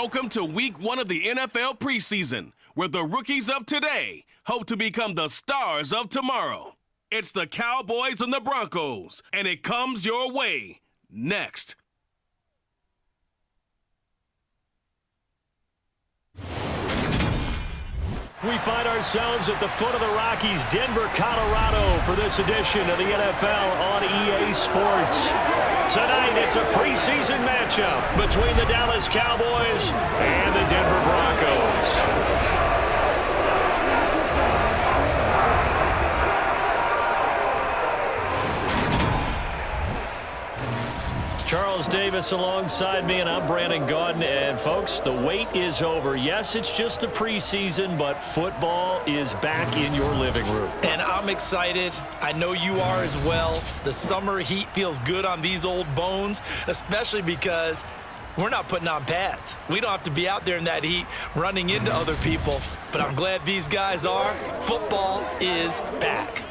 Welcome to Week 1 of the NFL preseason, where the rookies of today hope to become the stars of tomorrow. It's the Cowboys and the Broncos, and it comes your way next. We find ourselves at the foot of the Rockies, Denver, Colorado, for this edition of the NFL on EA Sports. Tonight, it's a preseason matchup between the Dallas Cowboys and the Denver Broncos. Charles Davis alongside me, and I'm Brandon Gaudin. And, folks, the wait is over. Yes, it's just the preseason, but football is back in your living room. And I'm excited. I know you are as well. The summer heat feels good on these old bones, especially because we're not putting on pads. We don't have to be out there in that heat running into other people. But I'm glad these guys are. Football is back.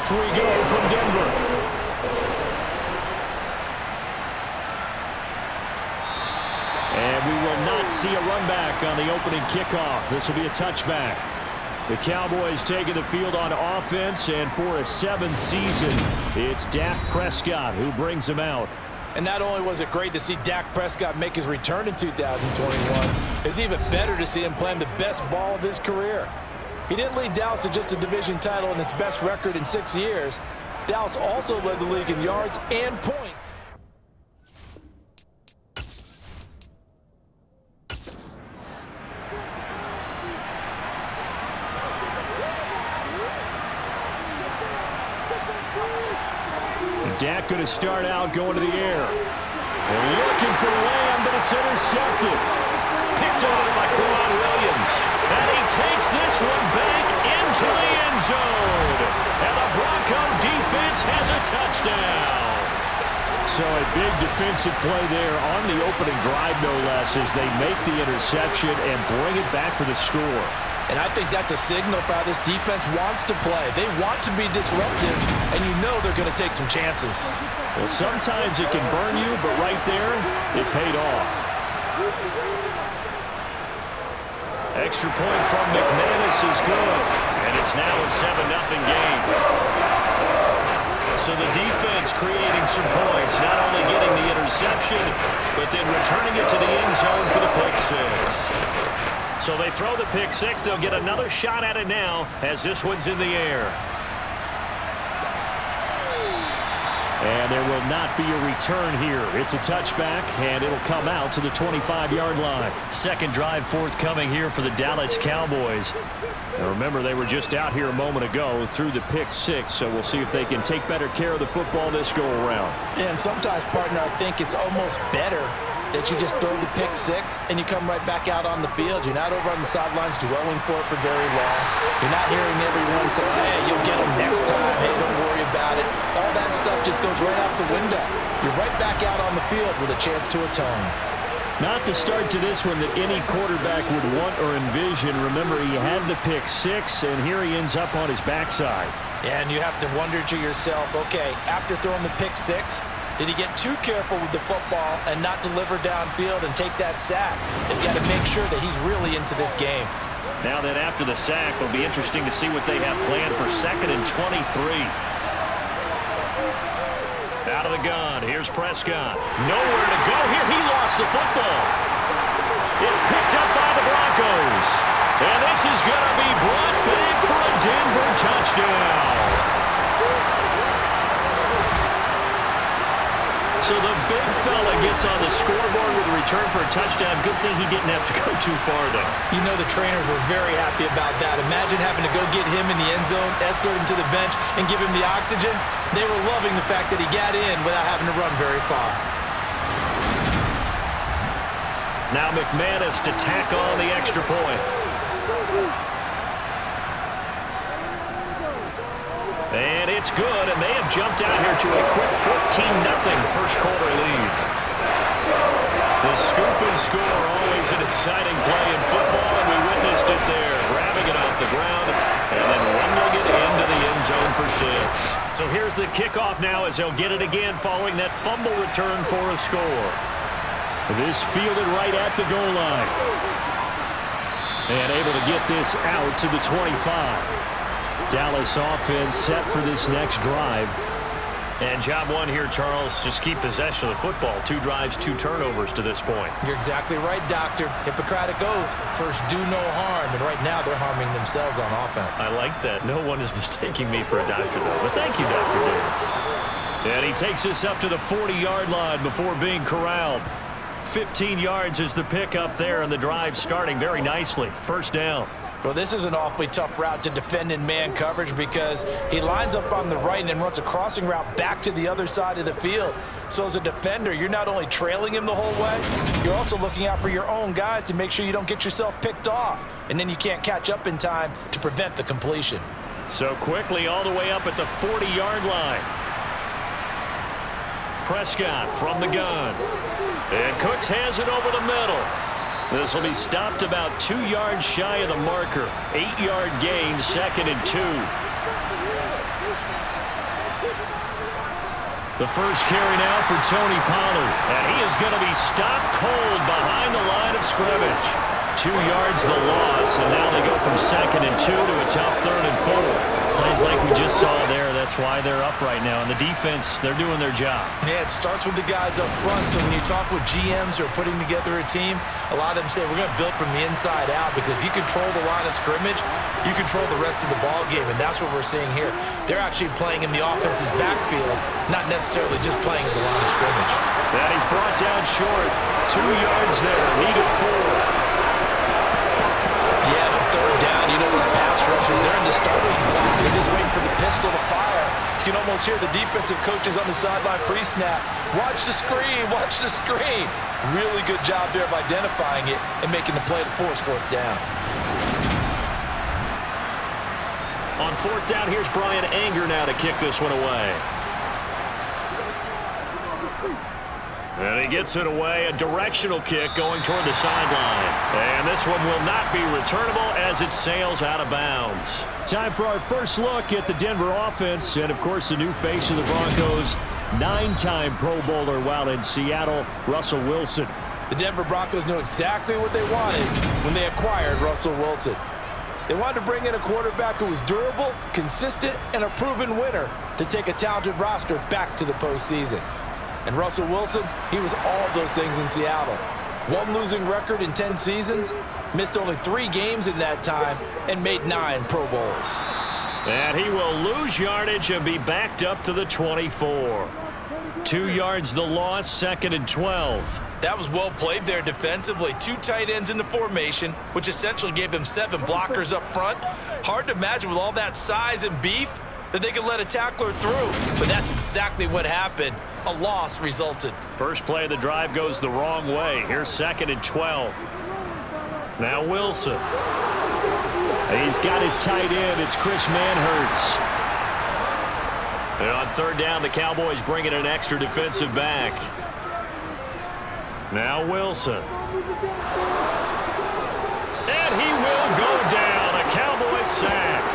We go from Denver. And we will not see a run back on the opening kickoff. This will be a touchback. The Cowboys taking the field on offense, and for a seventh season, it's Dak Prescott who brings them out. And not only was it great to see Dak Prescott make his return in 2021, it's even better to see him playing the best ball of his career. He didn't lead Dallas to just a division title and its best record in 6 years. Dallas also led the league in yards and points. Dak going to start out going to the air. And looking for Lamb, but it's intercepted. Picked on by Quan Williams. And he takes this one back into the end zone. And the Bronco defense has a touchdown. So a big defensive play there on the opening drive, no less, as they make the interception and bring it back for the score. And I think that's a signal for how this defense wants to play. They want to be disruptive, and you know they're going to take some chances. Well, sometimes it can burn you, but right there, it paid off. Extra point from McManus is good, and it's now a 7-0 game. So the defense creating some points, not only getting the interception, but then returning it to the end zone for the pick six. So they throw the pick six. They'll get another shot at it now as this one's in the air. And there will not be a return here. It's a touchback, and it'll come out to the 25-yard line. Second drive forthcoming here for the Dallas Cowboys. Now remember, they were just out here a moment ago through the pick six, so we'll see if they can take better care of the football this go-around. Yeah, and sometimes, partner, I think it's almost better that you just throw the pick six and you come right back out on the field. You're not over on the sidelines dwelling for it for very long. You're not hearing everyone say, hey, you'll get them next time. Hey, don't worry about it. All that stuff just goes right out the window. You're right back out on the field with a chance to atone. Not the start to this one that any quarterback would want or envision. Remember, he had the pick six, and here he ends up on his backside. Yeah, and you have to wonder to yourself, okay, after throwing the pick six, did he get too careful with the football and not deliver downfield and take that sack? They've got to make sure that he's really into this game. Now that after the sack, it'll be interesting to see what they have planned for 2nd and 23. Out of the gun, here's Prescott. Nowhere to go here. He lost the football. It's picked up by the Broncos. And this is going to be brought back for a Denver touchdown. So the big fella gets on the scoreboard with a return for a touchdown. Good thing he didn't have to go too far, though. You know the trainers were very happy about that. Imagine having to go get him in the end zone, escort him to the bench, and give him the oxygen. They were loving the fact that he got in without having to run very far. Now McManus to tack on the extra point. And it's good, and they have jumped out here to a quick 14-0 first quarter lead. The scoop and score, always an exciting play in football, and we witnessed it there, grabbing it off the ground and then rumbling it into the end zone for 6. So here's the kickoff now as they'll get it again following that fumble return for a score. This fielded right at the goal line. And able to get this out to the 25. Dallas offense set for this next drive. And job one here, Charles, just keep possession of the football. 2 drives, 2 turnovers to this point. You're exactly right, Doctor. Hippocratic oath. First, do no harm. And right now, they're harming themselves on offense. I like that. No one is mistaking me for a doctor, though. But thank you, Dr. Davis. And he takes this up to the 40-yard line before being corralled. 15 yards is the pickup there, and the drive starting very nicely. First down. Well, this is an awfully tough route to defend in man coverage because he lines up on the right and then runs a crossing route back to the other side of the field. So as a defender, you're not only trailing him the whole way, you're also looking out for your own guys to make sure you don't get yourself picked off. And then you can't catch up in time to prevent the completion. So quickly all the way up at the 40-yard line. Prescott from the gun. And Cooks has it over the middle. This will be stopped about 2 yards shy of the marker. 8-yard gain, 2nd and 2. The first carry now for Tony Pollard. And he is going to be stopped cold behind the line of scrimmage. 2 yards the loss, and now they go from 2nd and 2 to a tough 3rd and 4. Plays like we just saw there. That's why they're up right now. And the defense, they're doing their job. Yeah, it starts with the guys up front. So when you talk with GMs who are putting together a team, a lot of them say we're going to build from the inside out because if you control the line of scrimmage, you control the rest of the ball game. And that's what we're seeing here. They're actually playing in the offense's backfield, not necessarily just playing at the line of scrimmage. And he's brought down short. 2 yards there. Needed 4. Yeah, the 3rd down, you know those pass rushers, they're in the starter's block. They're just waiting for the pistol to fire. You can almost hear the defensive coaches on the sideline pre-snap. Watch the screen, watch the screen. Really good job there of identifying it and making the play to force 4th down. On 4th down, here's Brian Anger now to kick this one away. And he gets it away, a directional kick going toward the sideline. And this one will not be returnable as it sails out of bounds. Time for our first look at the Denver offense. And, of course, the new face of the Broncos, 9-time Pro Bowler while in Seattle, Russell Wilson. The Denver Broncos knew exactly what they wanted when they acquired Russell Wilson. They wanted to bring in a quarterback who was durable, consistent, and a proven winner to take a talented roster back to the postseason. And Russell Wilson, he was all those things in Seattle. 1 losing record in 10 seasons, missed only 3 games in that time, and made 9 Pro Bowls. And he will lose yardage and be backed up to the 24. 2 yards the loss, 2nd and 12. That was well played there defensively. 2 tight ends in the formation, which essentially gave them 7 blockers up front. Hard to imagine with all that size and beef that they could let a tackler through. But that's exactly what happened. A loss resulted. First play of the drive goes the wrong way. Here's 2nd and 12. Now Wilson. He's got his tight end. It's Chris Manhertz. And on 3rd down, the Cowboys bring in an extra defensive back. Now Wilson. And he will go down. A Cowboy sack.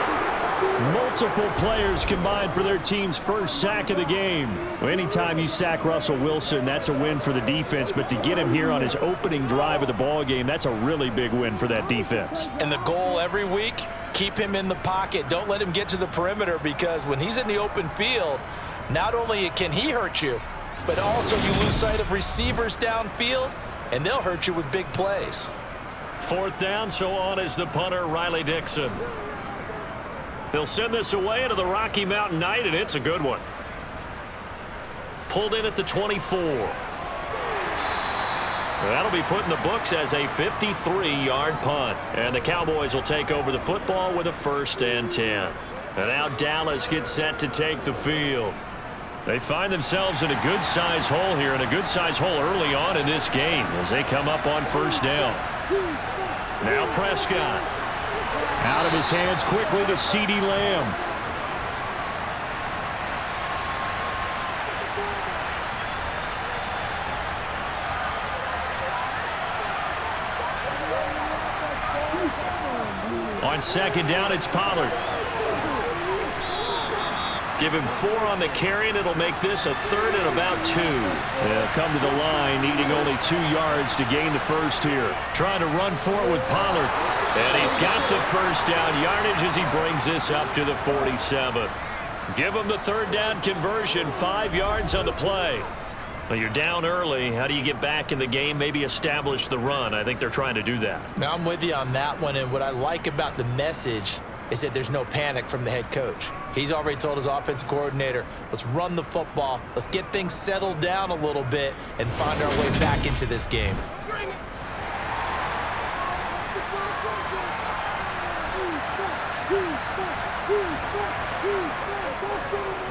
Multiple players combined for their team's first sack of the game. Well, anytime you sack Russell Wilson, that's a win for the defense. But to get him here on his opening drive of the ball game, that's a really big win for that defense. And the goal every week, keep him in the pocket. Don't let him get to the perimeter because when he's in the open field, not only can he hurt you, but also you lose sight of receivers downfield, and they'll hurt you with big plays. 4th down, so on is the punter, Riley Dixon. He'll send this away into the Rocky Mountain night, and it's a good one. Pulled in at the 24. That'll be put in the books as a 53-yard punt. And the Cowboys will take over the football with a 1st and 10. And now Dallas gets set to take the field. They find themselves in a good-sized hole here, and a good-sized hole early on in this game as they come up on 1st down. Now Prescott. Out of his hands quickly to CeeDee Lamb. On second down, it's Pollard. Give him 4 on the carry, and it'll make this a 3rd and about 2. They'll come to the line, needing only 2 yards to gain the first here. Trying to run for it with Pollard. And he's got the first down yardage as he brings this up to the 47. Give him the 3rd down conversion, 5 yards on the play. Well, you're down early. How do you get back in the game, maybe establish the run? I think they're trying to do that. Now, I'm with you on that one, and what I like about the message is that there's no panic from the head coach. He's already told his offensive coordinator, let's run the football, let's get things settled down a little bit and find our way back into this game.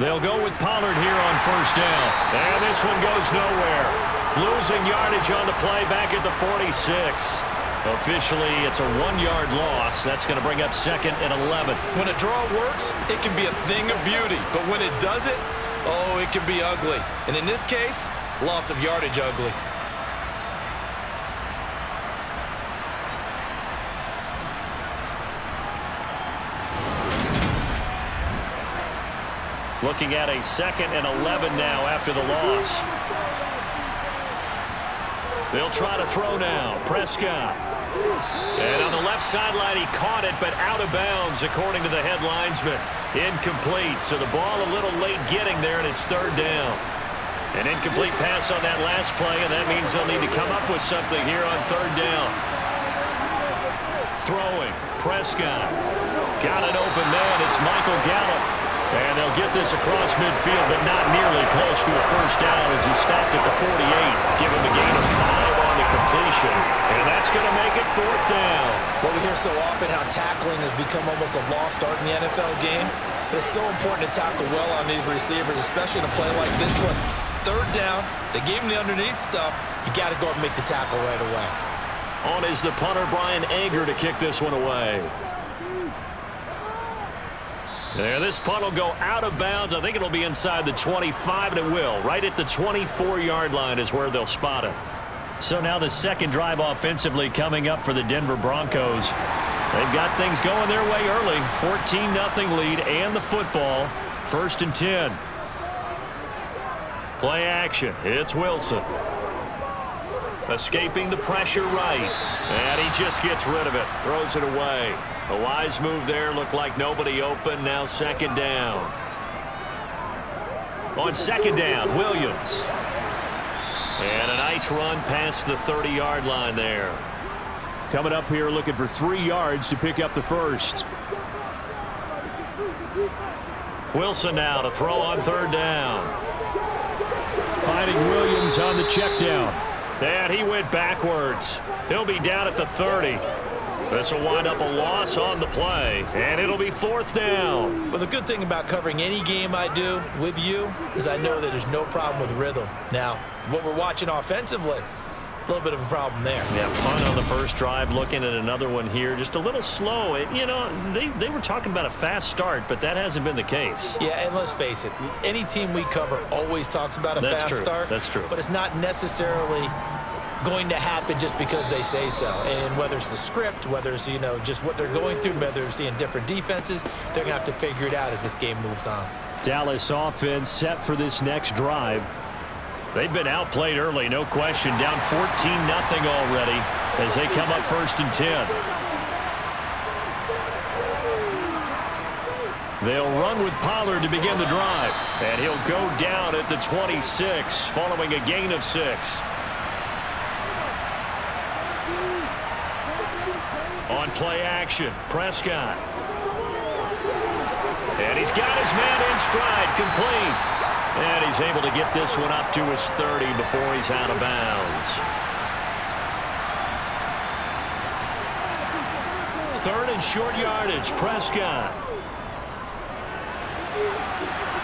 They'll go with Pollard here on first down. And this one goes nowhere. Losing yardage on the play back at the 46. Officially, it's a 1-yard loss. That's going to bring up 2nd and 11. When a draw works, it can be a thing of beauty. But when it doesn't, oh, it can be ugly. And in this case, loss of yardage ugly. Looking at a 2nd and 11 now after the loss. They'll try to throw now. Prescott. And on the left sideline, he caught it, but out of bounds, according to the head linesman. Incomplete. So the ball a little late getting there, and it's 3rd down. An incomplete pass on that last play, and that means they'll need to come up with something here on 3rd down. Throwing. Prescott. Got an open man. It's Michael Gallup. And they'll get this across midfield, but not nearly close to a first down as he stopped at the 48. Give him a gain of 5 on the completion. And that's going to make it 4th down. Well, we hear so often how tackling has become almost a lost art in the NFL game. But it's so important to tackle well on these receivers, especially in a play like this one. 3rd down, they gave him the underneath stuff. You got to go and make the tackle right away. On is the punter, Brian Anger, to kick this one away. There, this punt will go out of bounds. I think it'll be inside the 25, and it will. Right at the 24-yard line is where they'll spot it. So now the second drive offensively coming up for the Denver Broncos. They've got things going their way early. 14-0 lead and the football. 1st and 10. Play action. It's Wilson. Escaping the pressure right. And he just gets rid of it. Throws it away. A wise move there. Looked like nobody open. Now 2nd down. On 2nd down, Williams. And a nice run past the 30-yard line there. Coming up here looking for 3 yards to pick up the first. Wilson now to throw on 3rd down. Finding Williams on the check down. And he went backwards. He'll be down at the 30. This will wind up a loss on the play, and it'll be 4th down. Well, the good thing about covering any game I do with you is I know that there's no problem with rhythm. Now, what we're watching offensively, a little bit of a problem there. Yeah, punt on the first drive, looking at another one here. Just a little slow. You know, they were talking about a fast start, but that hasn't been the case. Yeah, and let's face it, any team we cover always talks about a fast start. That's true. But it's not necessarily going to happen just because they say so. And whether it's the script, whether it's, you know, just what they're going through, whether they're seeing different defenses, they're going to have to figure it out as this game moves on. Dallas offense set for this next drive. They've been outplayed early, no question. Down 14-0 already as they come up 1st and 10. They'll run with Pollard to begin the drive. And he'll go down at the 26 following a gain of 6. On play action, Prescott. And he's got his man in stride, complete. And he's able to get this one up to his 30 before he's out of bounds. 3rd and short yardage, Prescott.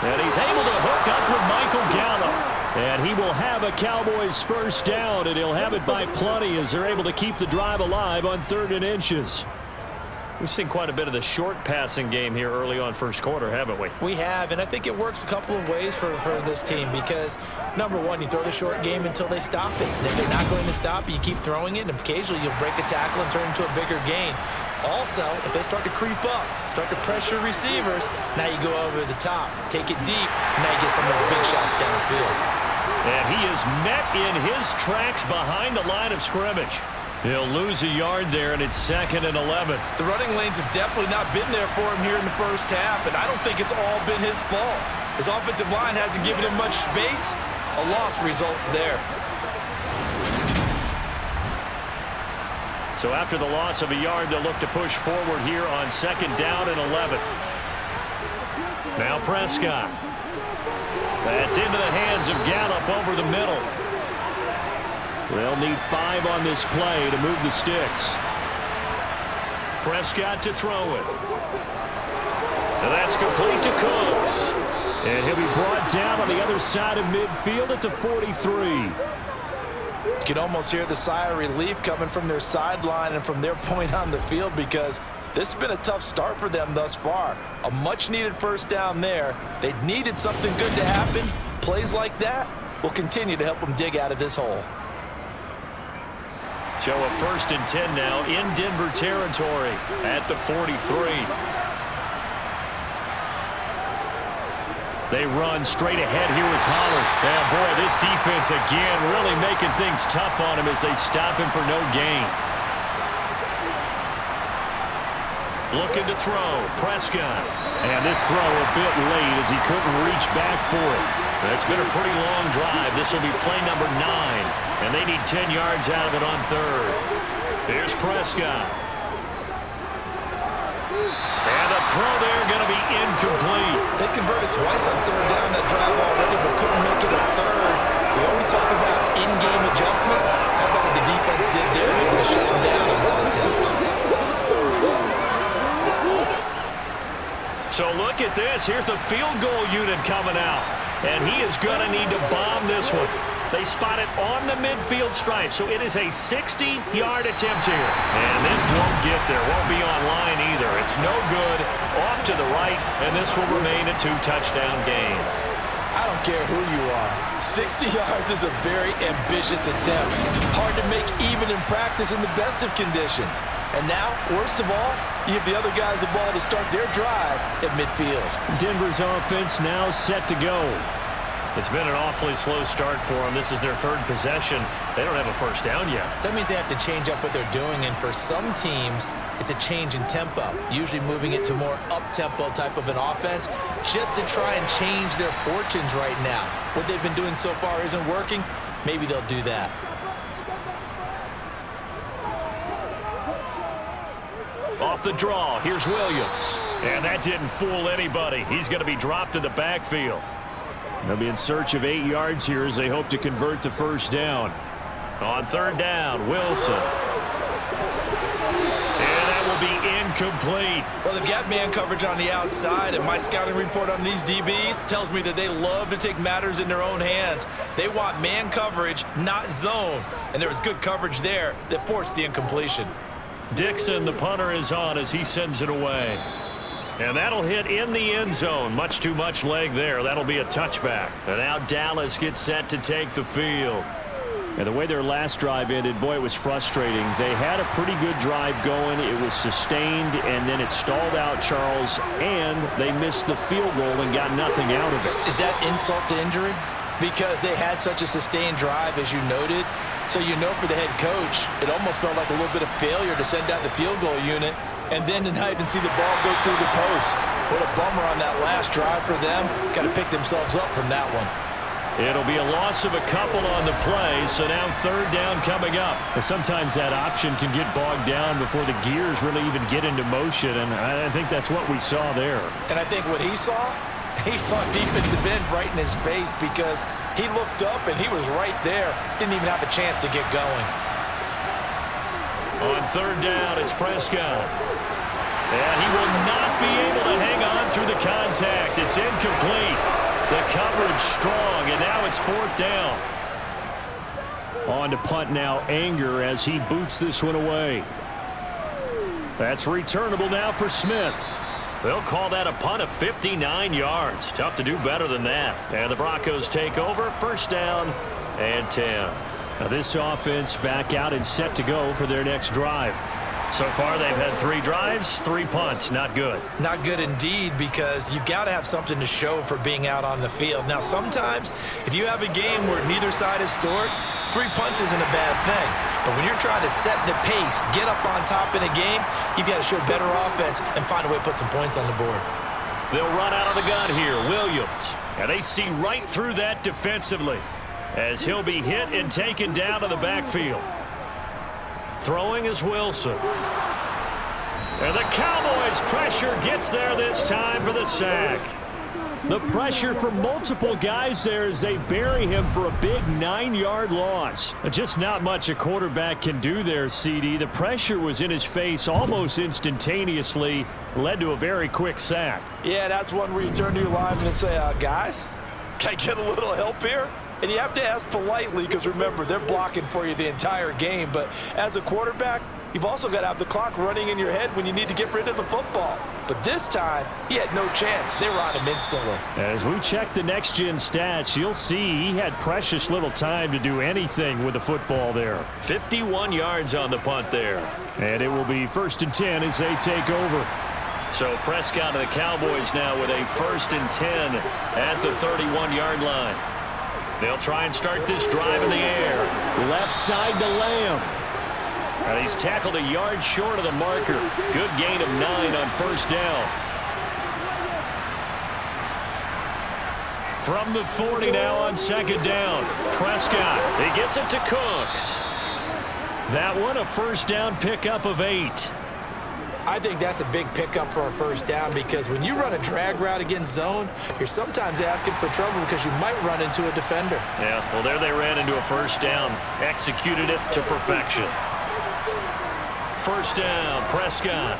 And he's able to hook up with Michael Gallup. And he will have a Cowboys first down, and he'll have it by plenty as they're able to keep the drive alive on 3rd and inches. We've seen quite a bit of the short passing game here early on first quarter, haven't we? We have, and I think it works a couple of ways for this team because, number one, you throw the short game until they stop it. And if they're not going to stop it, you keep throwing it, and occasionally you'll break a tackle and turn into a bigger gain. Also, if they start to creep up, start to pressure receivers, now you go over the top, take it deep, and now you get some of those big shots downfield. And he is met in his tracks behind the line of scrimmage. He'll lose a yard there, and it's 2nd and 11. The running lanes have definitely not been there for him here in the first half, and I don't think it's all been his fault. His offensive line hasn't given him much space. A loss results there. So after the loss of a yard, they'll look to push forward here on 2nd down and 11. Now Prescott. That's into the hands of Gallup over the middle. They'll need 5 on this play to move the sticks. Prescott to throw it. And that's complete to Cooks. And he'll be brought down on the other side of midfield at the 43. You can almost hear the sigh of relief coming from their sideline and from their point on the field, because this has been a tough start for them thus far. A much-needed first down there. They needed something good to happen. Plays like that will continue to help them dig out of this hole. So a 1st and 10 now in Denver territory at the 43. They run straight ahead here with Pollard. Yeah, boy, this defense again really making things tough on him as they stop him for no gain. Looking to throw. Prescott. And this throw a bit late as he couldn't reach back for it. It's been a pretty long drive. This will be play number 9. And they need 10 yards out of it on 3rd. Here's Prescott. And the throw there going to be incomplete. They converted twice on 3rd down that drive already, but couldn't make it a 3rd. We always talk about in-game adjustments. How about what the defense did there? Able to shut them down on that attempt. So look at this. Here's the field goal unit coming out. And he is going to need to bomb this one. They spot it on the midfield stripe, so it is a 60-yard attempt here. And this won't get there. Won't be on line either. It's no good. Off to the right, and this will remain a 2-touchdown game. I don't care who you are. 60 yards is a very ambitious attempt. Hard to make even in practice in the best of conditions. And now, worst of all, you give the other guys the ball to start their drive at midfield. Denver's offense now set to go. It's been an awfully slow start for them. This is their 3rd possession. They don't have a first down yet. So that means they have to change up what they're doing, and for some teams, it's a change in tempo, usually moving it to more up-tempo type of an offense just to try and change their fortunes right now. What they've been doing so far isn't working. Maybe they'll do that. Off the draw, here's Williams. And that didn't fool anybody. He's going to be dropped in the backfield. They'll be in search of 8 yards here as they hope to convert the first down. On 3rd down, Wilson. And that will be incomplete. Well, they've got man coverage on the outside, and my scouting report on these DBs tells me that they love to take matters in their own hands. They want man coverage, not zone. And there was good coverage there that forced the incompletion. Dixon, the punter, is on as he sends it away. And that'll hit in the end zone. Much too much leg there. That'll be a touchback. And now Dallas gets set to take the field. And the way their last drive ended, boy, it was frustrating. They had a pretty good drive going. It was sustained, and then it stalled out, Charles, and they missed the field goal and got nothing out of it. Is that insult to injury? Because they had such a sustained drive, as you noted. So you know for the head coach, it almost felt like a little bit of failure to send down the field goal unit and then tonight and see the ball go through the post. What a bummer on that last drive for them. Got to pick themselves up from that one. It'll be a loss of a couple on the play, so now 3rd down coming up. And sometimes that option can get bogged down before the gears really even get into motion, and I think that's what we saw there. And I think what he saw defensive end right in his face, because he looked up and he was right there. Didn't even have a chance to get going. On 3rd down, it's Prescott. And he will not be able to hang on through the contact. It's incomplete. The coverage strong, and now it's 4th down. On to punt now, Anger, as he boots this one away. That's returnable now for Smith. They'll call that a punt of 59 yards. Tough to do better than that. And the Broncos take over, 1st down and 10. Now this offense back out and set to go for their next drive. So far, they've had 3 drives, 3 punts. Not good. Not good indeed, because you've got to have something to show for being out on the field. Now, sometimes, if you have a game where neither side has scored, 3 punts isn't a bad thing. But when you're trying to set the pace, get up on top in a game, you've got to show better offense and find a way to put some points on the board. They'll run out of the gun here, Williams. And they see right through that defensively as he'll be hit and taken down to the backfield. Throwing is Wilson. And the Cowboys' pressure gets there this time for the sack. The pressure from multiple guys there as they bury him for a big 9-yard loss. Just not much a quarterback can do there, CD. The pressure was in his face almost instantaneously, led to a very quick sack. Yeah, that's one where you turn to your lineman and say, guys, can I get a little help here? And you have to ask politely because, remember, they're blocking for you the entire game. But as a quarterback, you've also got to have the clock running in your head when you need to get rid of the football. But this time, he had no chance. They were on him instantly. As we check the next-gen stats, you'll see he had precious little time to do anything with the football there. 51 yards on the punt there. And it will be 1st and 10 as they take over. So Prescott and the Cowboys now with a 1st and 10 at the 31-yard line. They'll try and start this drive in the air. Left side to Lamb. And he's tackled a yard short of the marker. Good gain of 9 on 1st down. From the 40 now on 2nd down. Prescott, he gets it to Cooks. That one a 1st down pickup of 8. I think that's a big pickup for a 1st down because when you run a drag route against zone, you're sometimes asking for trouble because you might run into a defender. Yeah, well, there they ran into a 1st down. Executed it to perfection. 1st down, Prescott.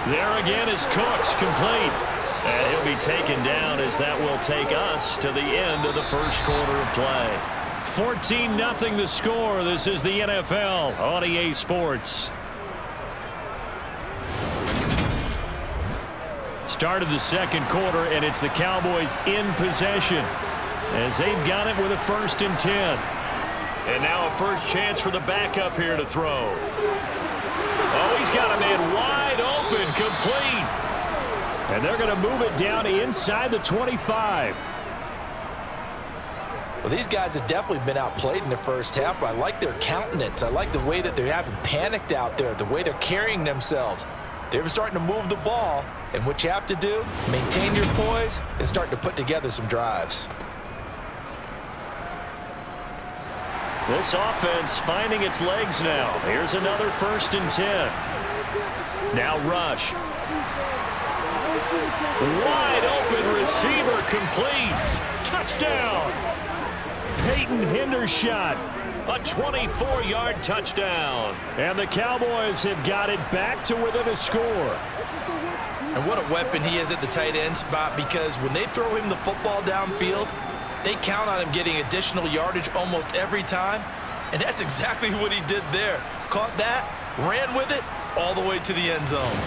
There again is Cooks, complete. And he'll be taken down as that will take us to the end of the 1st quarter of play. 14-0 the score. This is the NFL on EA Sports. Start of the 2nd quarter, and it's the Cowboys in possession as they've got it with a 1st and 10. And now a first chance for the backup here to throw. Oh, he's got a man wide open, complete. And they're going to move it down to inside the 25. Well, these guys have definitely been outplayed in the 1st half, but I like their countenance. I like the way that they haven't panicked out there, the way they're carrying themselves. They're starting to move the ball, and what you have to do, maintain your poise and start to put together some drives. This offense finding its legs now. Here's another 1st and 10. Now Rush. Wide open receiver, complete. Touchdown. Peyton Hendershot. A 24-yard touchdown. And the Cowboys have got it back to within a score. And what a weapon he is at the tight end spot, because when they throw him the football downfield, they count on him getting additional yardage almost every time. And that's exactly what he did there. Caught that, ran with it, all the way to the end zone.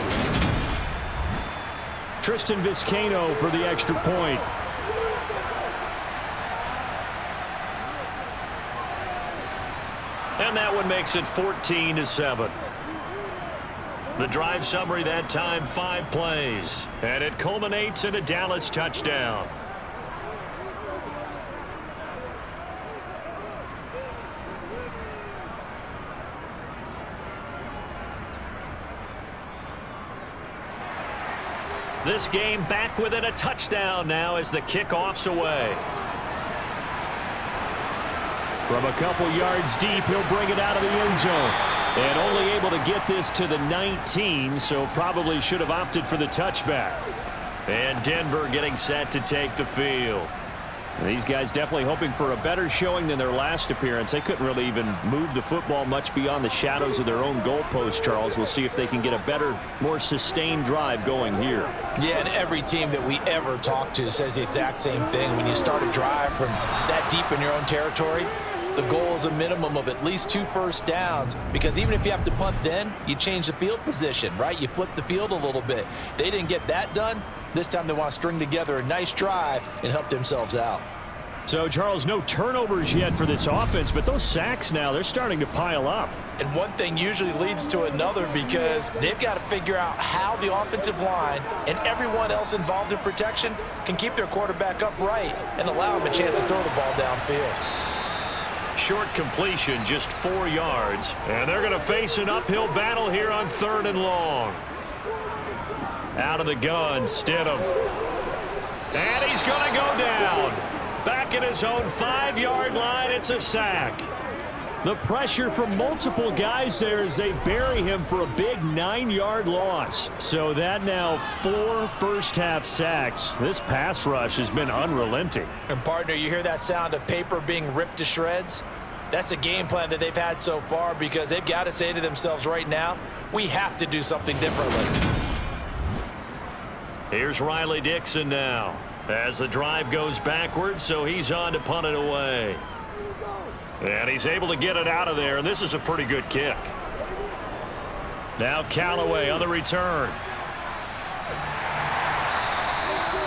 Tristan Vizcaino for the extra point. And that one makes it 14-7. The drive summary that time, 5 plays. And it culminates in a Dallas touchdown. This game back within a touchdown now as the kickoff's away. From a couple yards deep, he'll bring it out of the end zone. And only able to get this to the 19, so probably should have opted for the touchback. And Denver getting set to take the field. These guys definitely hoping for a better showing than their last appearance. They couldn't really even move the football much beyond the shadows of their own goalpost, Charles. We'll see if they can get a better, more sustained drive going here. Yeah, and every team that we ever talk to says the exact same thing. When you start a drive from that deep in your own territory, the goal is a minimum of at least 2 first downs, because even if you have to punt then, you change the field position, right? You flip the field a little bit. They didn't get that done. This time they want to string together a nice drive and help themselves out. So, Charles, no turnovers yet for this offense, but those sacks now, they're starting to pile up. And one thing usually leads to another because they've got to figure out how the offensive line and everyone else involved in protection can keep their quarterback upright and allow him a chance to throw the ball downfield. Short completion, just 4 yards. And they're going to face an uphill battle here on 3rd and long. Out of the gun, Stidham. And he's going to go down. Back at his own 5-yard line, it's a sack. The pressure from multiple guys there as they bury him for a big 9-yard loss. So that now 4 first-half sacks. This pass rush has been unrelenting. And, partner, you hear that sound of paper being ripped to shreds? That's the game plan that they've had so far because they've got to say to themselves right now, we have to do something differently. Here's Riley Dixon now as the drive goes backwards, so he's on to punt it away. And he's able to get it out of there, and this is a pretty good kick. Now Callaway on the return.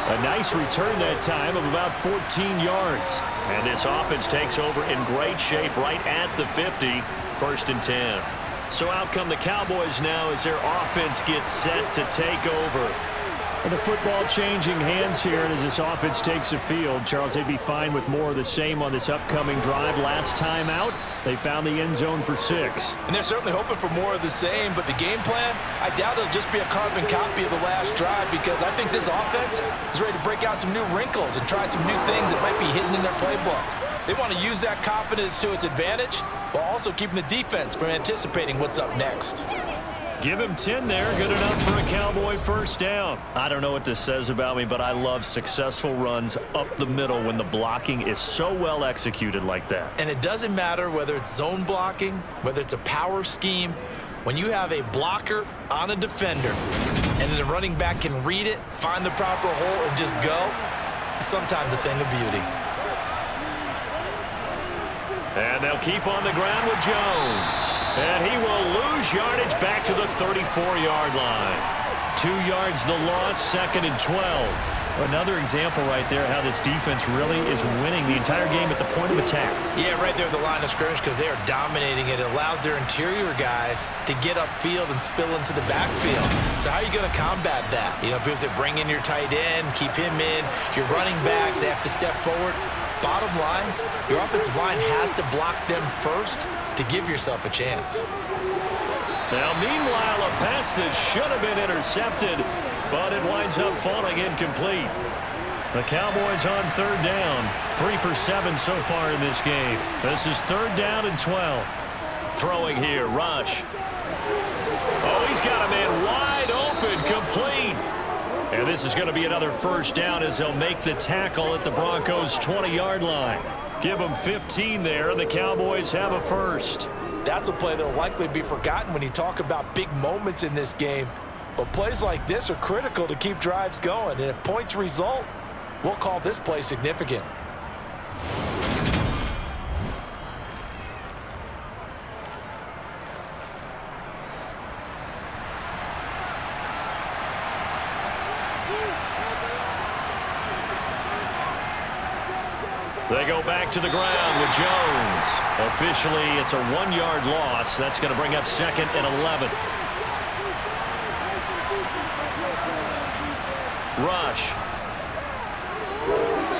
A nice return that time of about 14 yards. And this offense takes over in great shape right at the 50, 1st and 10. So out come the Cowboys now as their offense gets set to take over. And the football changing hands here, and as this offense takes the field, Charles, they'd be fine with more of the same on this upcoming drive. Last time out, they found the end zone for 6. And they're certainly hoping for more of the same, but the game plan, I doubt it'll just be a carbon copy of the last drive because I think this offense is ready to break out some new wrinkles and try some new things that might be hidden in their playbook. They want to use that confidence to its advantage while also keeping the defense from anticipating what's up next. Give him 10 there. Good enough for a Cowboy first down. I don't know what this says about me, but I love successful runs up the middle when the blocking is so well executed like that. And it doesn't matter whether it's zone blocking, whether it's a power scheme. When you have a blocker on a defender and then the running back can read it, find the proper hole, and just go, it's sometimes a thing of beauty. And they'll keep on the ground with Jones. And he will lose yardage back to the 34-yard line. 2 yards the loss, 2nd and 12. Another example right there how this defense really is winning the entire game at the point of attack. Yeah, right there at the line of scrimmage because they are dominating it. It allows their interior guys to get upfield and spill into the backfield. So how are you going to combat that? You know, because they bring in your tight end, keep him in. Your running backs, they have to step forward. Bottom line, your offensive line has to block them first to give yourself a chance. Now, meanwhile, a pass that should have been intercepted, but it winds up falling incomplete. The Cowboys on 3rd down. 3 for 7 so far in this game. This is 3rd down and 12. Throwing here, Rush. Oh, he's got a man wide open, complete. And this is going to be another first down as they'll make the tackle at the Broncos' 20-yard line. Give them 15 there, and the Cowboys have a first. That's a play that will likely be forgotten when you talk about big moments in this game. But plays like this are critical to keep drives going. And if points result, we'll call this play significant. They go back to the ground with Jones. Officially, it's a 1-yard loss. That's going to bring up 2nd and 11. Rush.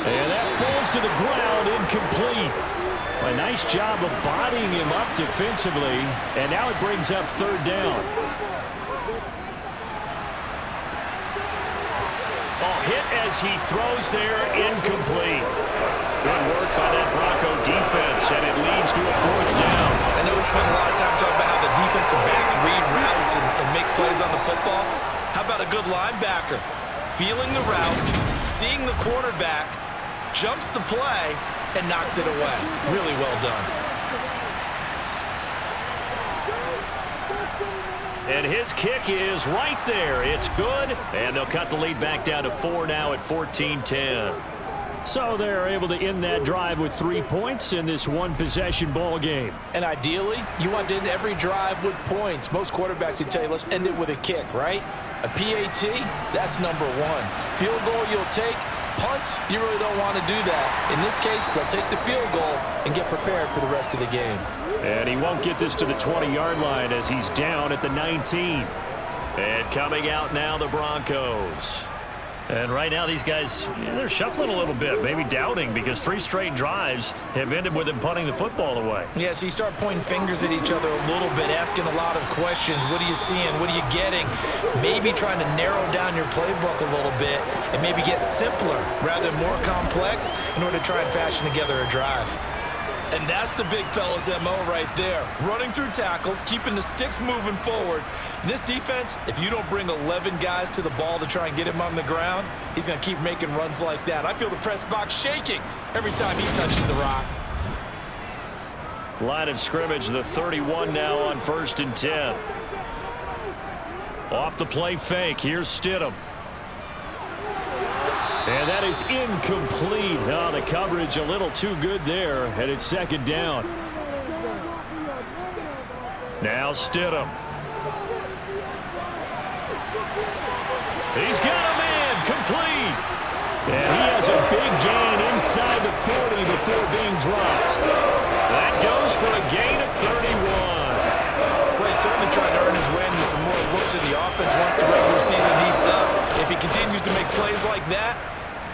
And that falls to the ground, incomplete. A nice job of bodying him up defensively. And now it brings up 3rd down. Oh, hit as he throws there, incomplete. Good work by that Bronco defense, and it leads to a 4th down. I know we spent a lot of time talking about how the defensive backs read routes and make plays on the football. How about a good linebacker? Feeling the route, seeing the quarterback, jumps the play, and knocks it away. Really well done. And his kick is right there. It's good, and they'll cut the lead back down to 4 now at 14-10. So they're able to end that drive with 3 points in this one-possession ball game. And ideally, you want to end every drive with points. Most quarterbacks would tell you, let's end it with a kick, right? A PAT, that's number 1. Field goal you'll take, Punts, you really don't want to do that. In this case, they'll take the field goal and get prepared for the rest of the game. And he won't get this to the 20-yard line as he's down at the 19. And coming out now, the Broncos. And right now, these guys, they're shuffling a little bit, maybe doubting, because 3 straight drives have ended with them punting the football away. Yeah, so you start pointing fingers at each other a little bit, asking a lot of questions. What are you seeing? What are you getting? Maybe trying to narrow down your playbook a little bit and maybe get simpler rather than more complex in order to try and fashion together a drive. And that's the big fella's MO right there. Running through tackles, keeping the sticks moving forward. This defense, if you don't bring 11 guys to the ball to try and get him on the ground, he's going to keep making runs like that. I feel the press box shaking every time he touches the rock. Line of scrimmage, the 31 now on 1st and 10. Off the play fake, here's Stidham. And that is incomplete. Oh, the coverage a little too good there, and it's 2nd down. Now Stidham. He's got a man, complete. And he has a big gain inside the 40 before being dropped. That goes for a gain of 31. Well, he's certainly trying to earn his way into some more looks in the offense once the regular season heats up. If he continues to make plays like that,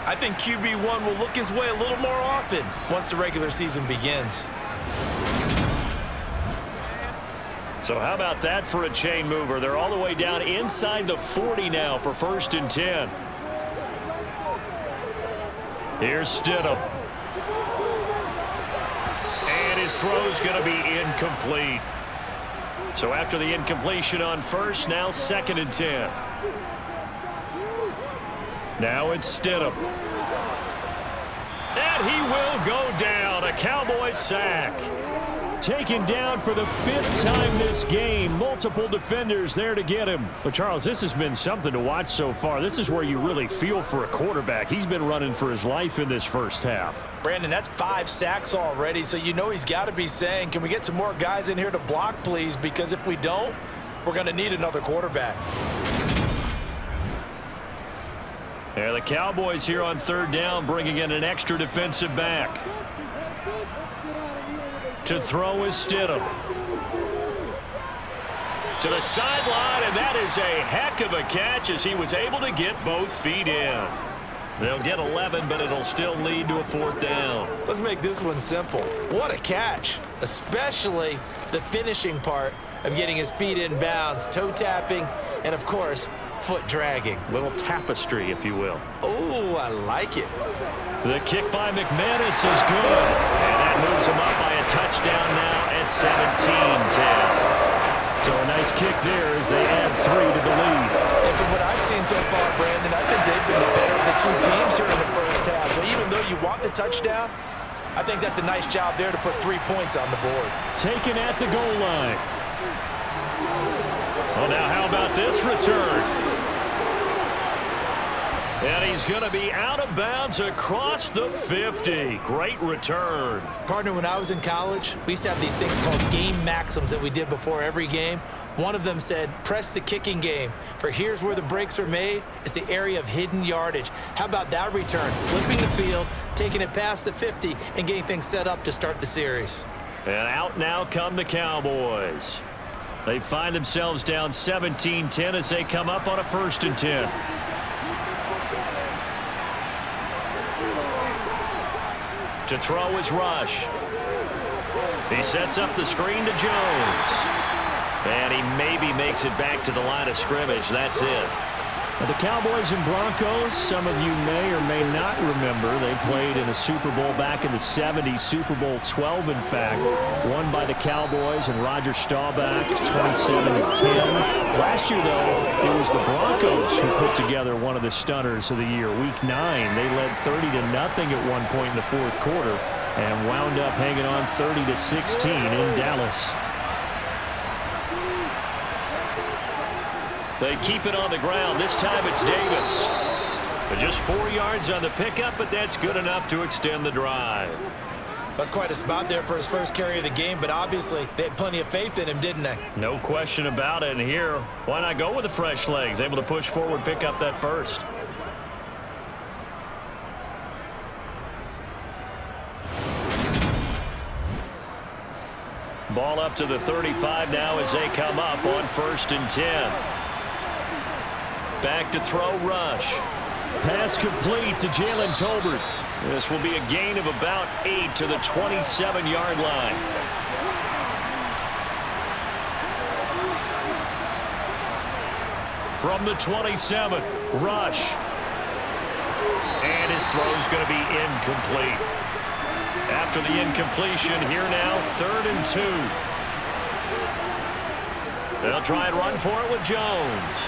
I think QB1 will look his way a little more often once the regular season begins. So how about that for a chain mover? They're all the way down inside the 40 now for 1st and 10. Here's Stidham. And his throw's going to be incomplete. So after the incompletion on 1st, now 2nd and 10. Now it's Stidham. And he will go down. A Cowboys sack. Taken down for the 5th time this game. Multiple defenders there to get him. But, Charles, this has been something to watch so far. This is where you really feel for a quarterback. He's been running for his life in this first half. Brandon, that's 5 sacks already, so you know he's got to be saying, can we get some more guys in here to block, please? Because if we don't, we're going to need another quarterback. Yeah, the Cowboys here on 3rd down, bringing in an extra defensive back. To throw is Stidham. To the sideline, and that is a heck of a catch as he was able to get both feet in. They'll get 11, but it'll still lead to a 4th down. Let's make this one simple. What a catch, especially the finishing part of getting his feet in bounds, toe tapping, and, of course, foot dragging. Little tapestry, if you will. Oh, I like it. The kick by McManus is good. And that moves him up by a touchdown now at 17-10. So a nice kick there as they add 3 to the lead. And from what I've seen so far, Brandon, I think they've been the better of the 2 teams here in the first half. So even though you want the touchdown, I think that's a nice job there to put 3 points on the board. Taken at the goal line. Well, now how about this return? And he's going to be out of bounds across the 50. Great return. Partner, when I was in college, we used to have these things called game maxims that we did before every game. One of them said, press the kicking game, for here's where the breaks are made. It's the area of hidden yardage. How about that return? Flipping the field, taking it past the 50, and getting things set up to start the series. And out now come the Cowboys. They find themselves down 17-10 as they come up on a 1st and 10. To throw is Rush. He sets up the screen to Jones. And he maybe makes it back to the line of scrimmage. That's it. Now, the Cowboys and Broncos, some of you may or may not remember, they played in a Super Bowl back in the 70s, Super Bowl 12, in fact, won by the Cowboys and Roger Staubach, 27-10. Last year, though, it was the Broncos who put together one of the stunners of the year. Week 9, they led 30-0 at one point in the 4th quarter and wound up hanging on 30-16 in Dallas. They keep it on the ground. This time it's Davis. But just 4 yards on the pickup, but that's good enough to extend the drive. That's quite a spot there for his first carry of the game, but obviously they had plenty of faith in him, didn't they? No question about it. And here, why not go with the fresh legs? Able to push forward, pick up that first. Ball up to the 35 now as they come up on 1st and 10. Back to throw, Rush. Pass complete to Jalen Tolbert. This will be a gain of about 8 to the 27-yard line. From the 27, Rush. And his throw is going to be incomplete. After the incompletion, here now, 3rd and 2. They'll try and run for it with Jones.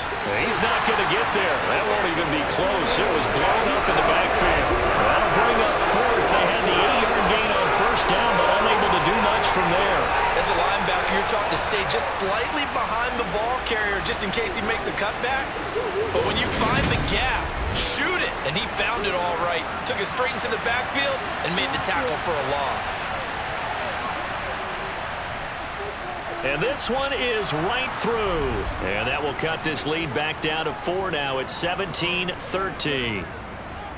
He's not going to get there. That won't even be close. It was blown up in the backfield. That'll bring up 4th. They had the 8-yard gain on 1st down, but unable to do much from there. As a linebacker, you're taught to stay just slightly behind the ball carrier just in case he makes a cutback. But when you find the gap, shoot it. And he found it all right. Took it straight into the backfield and made the tackle for a loss. And this one is right through. And that will cut this lead back down to 4 now. It's 17-13.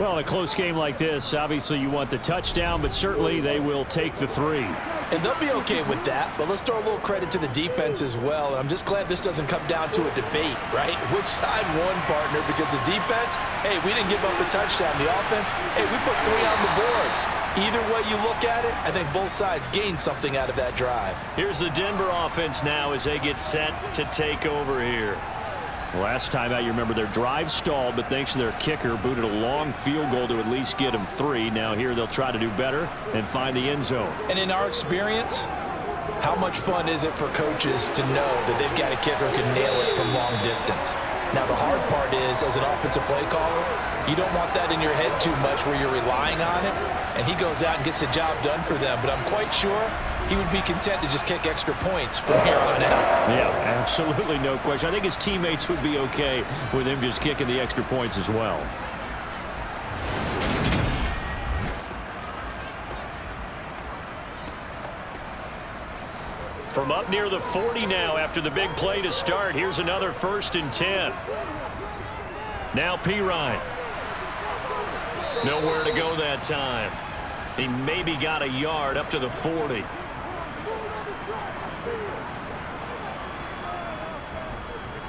Well, in a close game like this, obviously you want the touchdown, but certainly they will take the 3. And they'll be okay with that, but let's throw a little credit to the defense as well. And I'm just glad this doesn't come down to a debate, right? Which side won, partner? Because the defense, hey, we didn't give up a touchdown. The offense, hey, we put 3 on the board. Either way you look at it, I think both sides gained something out of that drive. Here's the Denver offense now as they get set to take over here. Last time out, you remember their drive stalled, but thanks to their kicker, booted a long field goal to at least get them 3. Now here they'll try to do better and find the end zone. And in our experience, how much fun is it for coaches to know that they've got a kicker who can nail it from long distance? Now the hard part is, as an offensive play caller, you don't want that in your head too much where you're relying on it, and he goes out and gets the job done for them. But I'm quite sure he would be content to just kick extra points from here on out. Yeah, absolutely no question. I think his teammates would be okay with him just kicking the extra points as well. From up near the 40 now after the big play to start. Here's another 1st and 10. Now Pirine. Nowhere to go that time. He maybe got a yard up to the 40.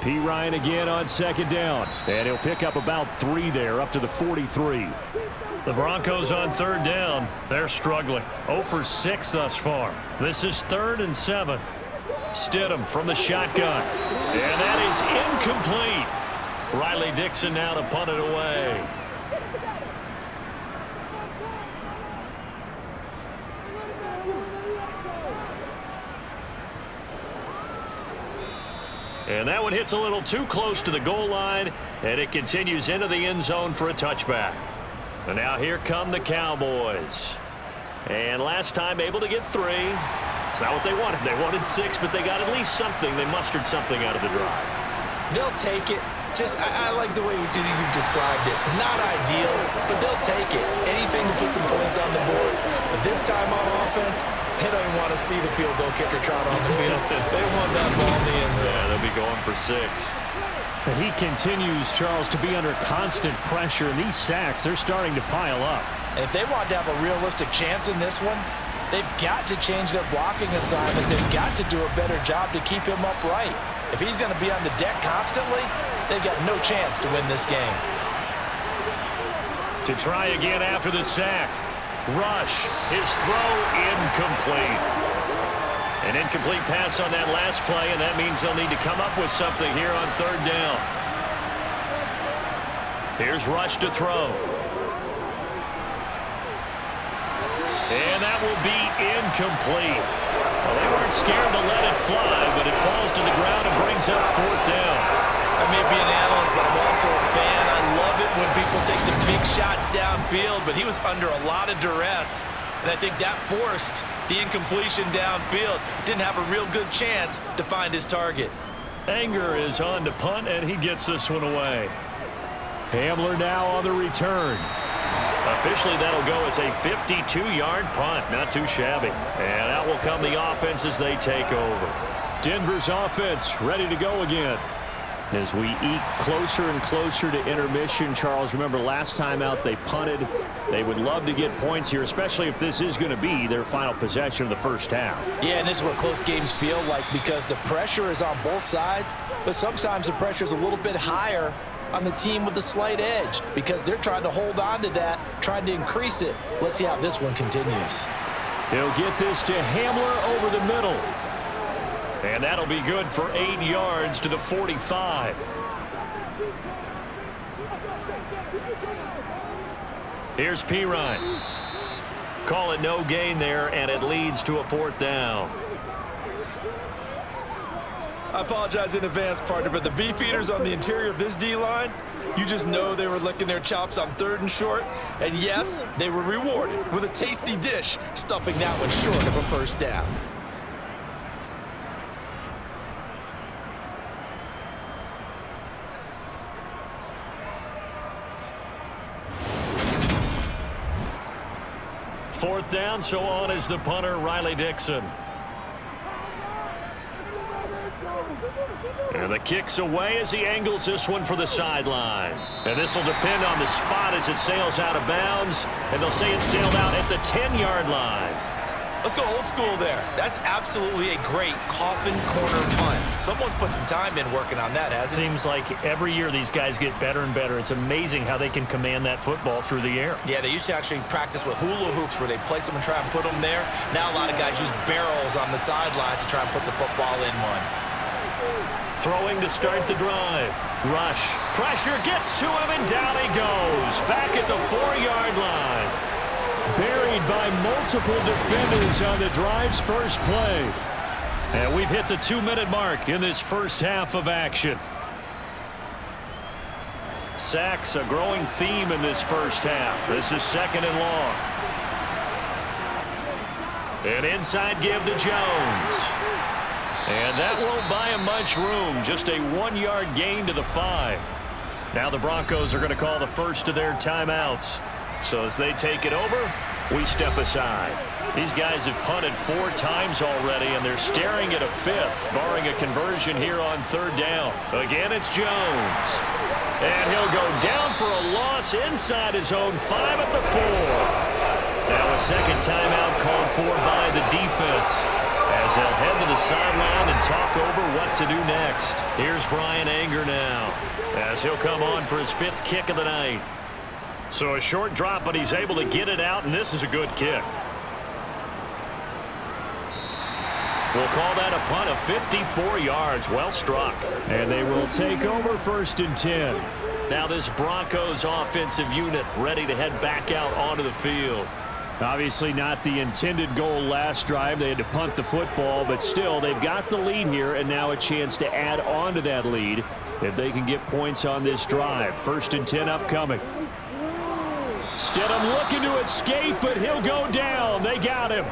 Pirine again on 2nd down. And he'll pick up about 3 there, up to the 43. The Broncos on 3rd down. They're struggling. 0 for 6 thus far. This is 3rd and 7. Stidham from the shotgun. And that is incomplete. Riley Dixon now to punt it away. And that one hits a little too close to the goal line, and it continues into the end zone for a touchback. And now here come the Cowboys. And last time able to get 3. It's not what they wanted. They wanted 6, but they got at least something. They mustered something out of the drive. They'll take it. I like the way you've described it. Not ideal, but they'll take it. Anything to put some points on the board. But this time on offense, they don't even want to see the field goal kicker trot on the field. They want that ball in the end zone. Yeah, they'll be going for 6. He continues, Charles, to be under constant pressure, and these sacks, they're starting to pile up. And if they want to have a realistic chance in this one, they've got to change their blocking assignments. They've got to do a better job to keep him upright. If he's going to be on the deck constantly, they've got no chance to win this game. To try again after the sack. Rush, his throw incomplete. An incomplete pass on that last play, and that means they'll need to come up with something here on 3rd down. Here's Rush to throw. And that will be incomplete. Well, they weren't scared to let it fly, but it falls to the ground and brings up 4th down. I may be an analyst, but I'm also a fan. I love it when people take the big shots downfield, but he was under a lot of duress. And I think that forced the incompletion downfield. Didn't have a real good chance to find his target. Anger is on to punt, and he gets this one away. Hamler now on the return. Officially, that'll go as a 52-yard punt. Not too shabby. And out will come the offense as they take over. Denver's offense ready to go again. As we eke closer and closer to intermission, Charles, remember last time out they punted. They would love to get points here, especially if this is going to be their final possession of the first half. Yeah, and this is what close games feel like because the pressure is on both sides, but sometimes the pressure is a little bit higher on the team with the slight edge because they're trying to hold on to that, trying to increase it. Let's see how this one continues. He'll get this to Hamler over the middle. And that'll be good for 8 yards to the 45. Here's Pirine. Call it no gain there, and it leads to a 4th down. I apologize in advance, partner, but the beefeaters on the interior of this D-line, you just know they were licking their chops on 3rd and short. And yes, they were rewarded with a tasty dish, stuffing that one short of a first down. Fourth down, so on is the punter, Riley Dixon. And the kick's away as he angles this one for the sideline. And this will depend on the spot as it sails out of bounds. And they'll say it sailed out at the 10-yard line. Let's go old school there. That's absolutely a great coffin corner punt. Someone's put some time in working on that, hasn't it? Seems like every year these guys get better and better. It's amazing how they can command that football through the air. Yeah, they used to actually practice with hula hoops where they place them and try and put them there. Now a lot of guys use barrels on the sidelines to try and put the football in one. Throwing to start the drive. Rush. Pressure gets to him, and down he goes. Back at the 4-yard line. Buried by multiple defenders on the drive's first play. And we've hit the 2-minute mark in this first half of action. Sacks, a growing theme in this first half. This is 2nd and long. An inside give to Jones. And that won't buy him much room. Just a 1-yard gain to the 5. Now the Broncos are going to call the first of their timeouts. So as they take it over, we step aside. These guys have punted 4 times already, and they're staring at a 5th, barring a conversion here on 3rd down. Again, it's Jones. And he'll go down for a loss inside his own 5 at the 4. Now a second timeout called for by the defense, as they'll head to the sideline and talk over what to do next. Here's Brian Anger now, as he'll come on for his 5th kick of the night. So a short drop, but he's able to get it out, and this is a good kick. We'll call that a punt of 54 yards. Well struck. And they will take over 1st and 10. Now this Broncos offensive unit ready to head back out onto the field. Obviously not the intended goal last drive. They had to punt the football, but still they've got the lead here, and now a chance to add on to that lead if they can get points on this drive. 1st and 10 upcoming. Stidham looking to escape, but he'll go down. They got him.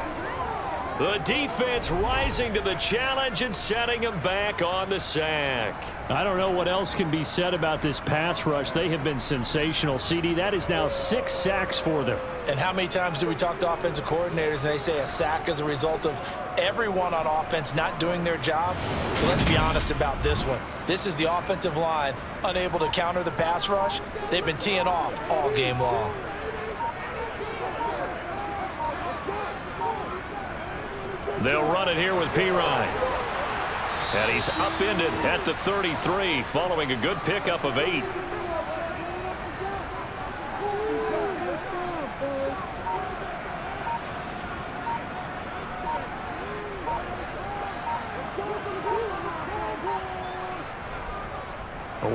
The defense rising to the challenge and setting him back on the sack. I don't know what else can be said about this pass rush. They have been sensational. CD, that is now 6 sacks for them. And how many times do we talk to offensive coordinators and they say a sack is a result of everyone on offense not doing their job? Well, let's be honest about this one. This is the offensive line unable to counter the pass rush. They've been teeing off all game long. They'll run it here with Pirine. And he's upended at the 33 following a good pickup of 8.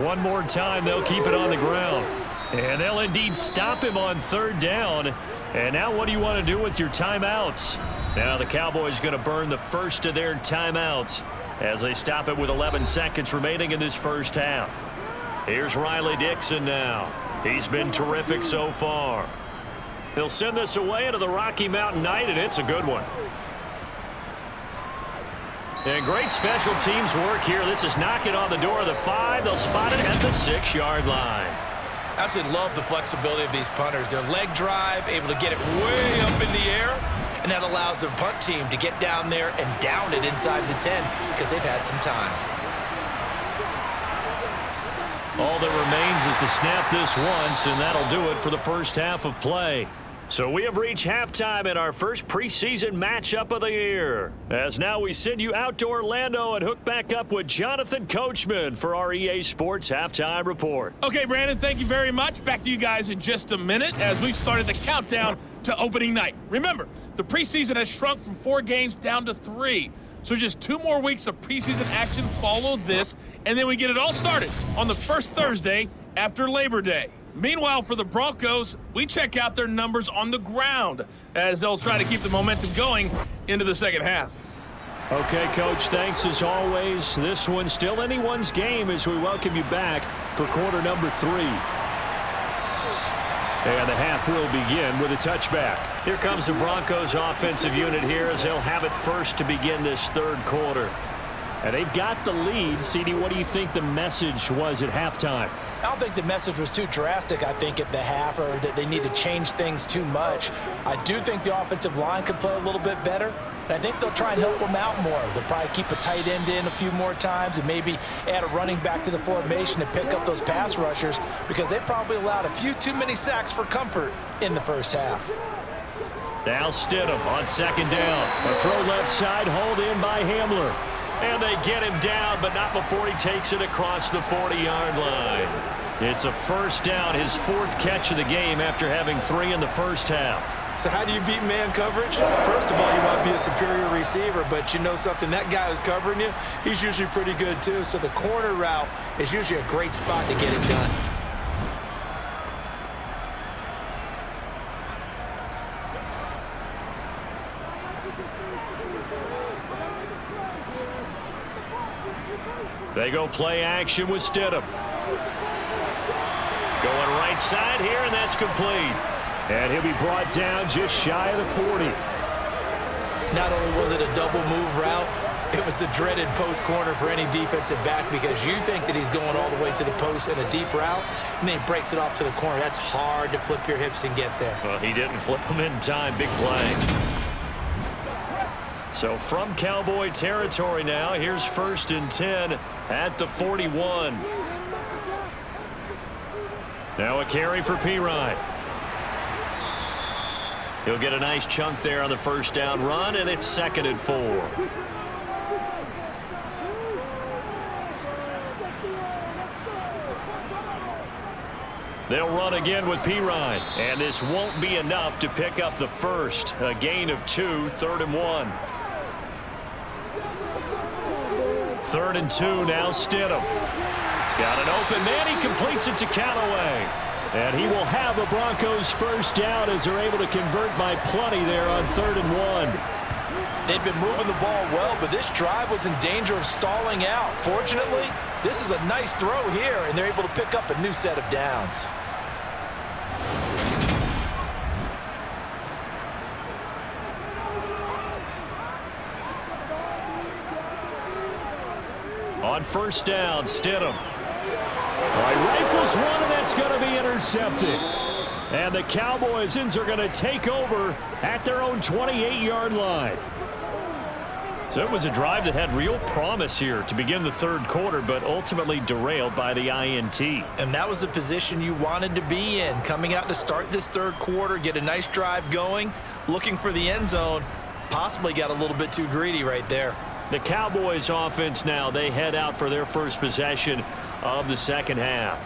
One more time, they'll keep it on the ground. And they'll indeed stop him on 3rd down. And now what do you want to do with your timeouts? Now the Cowboys going to burn the first of their timeouts as they stop it with 11 seconds remaining in this first half. Here's Riley Dixon now. He's been terrific so far. He'll send this away into the Rocky Mountain night, and it's a good one. And great special teams work here. This is knocking on the door of the 5. They'll spot it at the 6-yard line. Absolutely love the flexibility of these punters. Their leg drive, able to get it way up in the air, and that allows the punt team to get down there and down it inside the 10 because they've had some time. All that remains is to snap this once, and that'll do it for the first half of play. So we have reached halftime in our first preseason matchup of the year. As now we send you out to Orlando and hook back up with Jonathan Coachman for our EA Sports Halftime Report. Okay, Brandon, thank you very much. Back to you guys in just a minute as we've started the countdown to opening night. Remember, the preseason has shrunk from 4 games down to 3. So just 2 more weeks of preseason action follow this, and then we get it all started on the first Thursday after Labor Day. Meanwhile, for the Broncos, we check out their numbers on the ground as they'll try to keep the momentum going into the second half. Okay, Coach, thanks as always. This one's still anyone's game as we welcome you back for quarter number 3. And the half will begin with a touchback. Here comes the Broncos offensive unit here as they'll have it first to begin this third quarter. And they've got the lead. CD, what do you think the message was at halftime? I don't think the message was too drastic, I think, at the half, or that they need to change things too much. I do think the offensive line could play a little bit better. And I think they'll try and help them out more. They'll probably keep a tight end in a few more times and maybe add a running back to the formation to pick up those pass rushers because they probably allowed a few too many sacks for comfort in the first half. Now Stidham on second down. A throw left side, hauled in by Hamler. And they get him down, but not before he takes it across the 40-yard line. It's a first down, his 4th catch of the game after having 3 in the first half. So how do you beat man coverage? First of all, you might be a superior receiver, but you know something, that guy who's covering you, he's usually pretty good too. So the corner route is usually a great spot to get it done. They go play action with Stidham. Going right side here, and that's complete. And he'll be brought down just shy of the 40. Not only was it a double move route, it was the dreaded post corner for any defensive back because you think that he's going all the way to the post in a deep route, and then he breaks it off to the corner. That's hard to flip your hips and get there. Well, he didn't flip him in time. Big play. So from Cowboy territory now, here's 1st and 10 at the 41. Now a carry for Pirine. He'll get a nice chunk there on the first down run, and it's 2nd and 4. They'll run again with Pirine, and this won't be enough to pick up the first. A gain of 2, 3rd and 1. 3rd and 2, now Stidham. He's got an open man. He completes it to Callaway. And he will have the Broncos first down as they're able to convert by plenty there on 3rd and 1. They've been moving the ball well, but this drive was in danger of stalling out. Fortunately, this is a nice throw here, and they're able to pick up a new set of downs. On first down, Stidham. Rifles one, and that's going to be intercepted. And the Cowboys are going to take over at their own 28-yard line. So it was a drive that had real promise here to begin the third quarter, but ultimately derailed by the INT. And that was the position you wanted to be in, coming out to start this third quarter, get a nice drive going, looking for the end zone, possibly got a little bit too greedy right there. The Cowboys offense now, they head out for their first possession of the second half.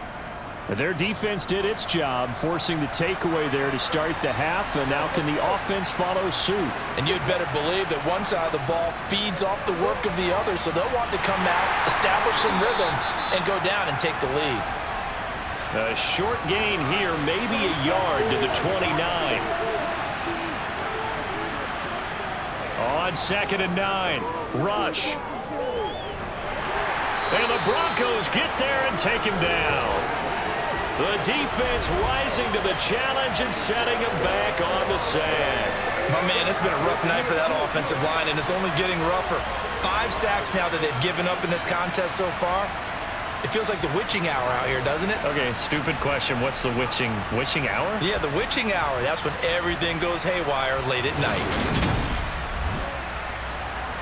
Their defense did its job, forcing the takeaway there to start the half, and now can the offense follow suit? And you'd better believe that one side of the ball feeds off the work of the other, so they'll want to come out, establish some rhythm, and go down and take the lead. A short gain here, maybe a yard to the 29. On 2nd and 9, rush. And the Broncos get there and take him down. The defense rising to the challenge and setting him back on the sack. My man, it's been a rough night for that offensive line, and it's only getting rougher. 5 sacks now that they've given up in this contest so far. It feels like the witching hour out here, doesn't it? Okay, stupid question. What's the witching hour? Yeah, the witching hour. That's when everything goes haywire late at night.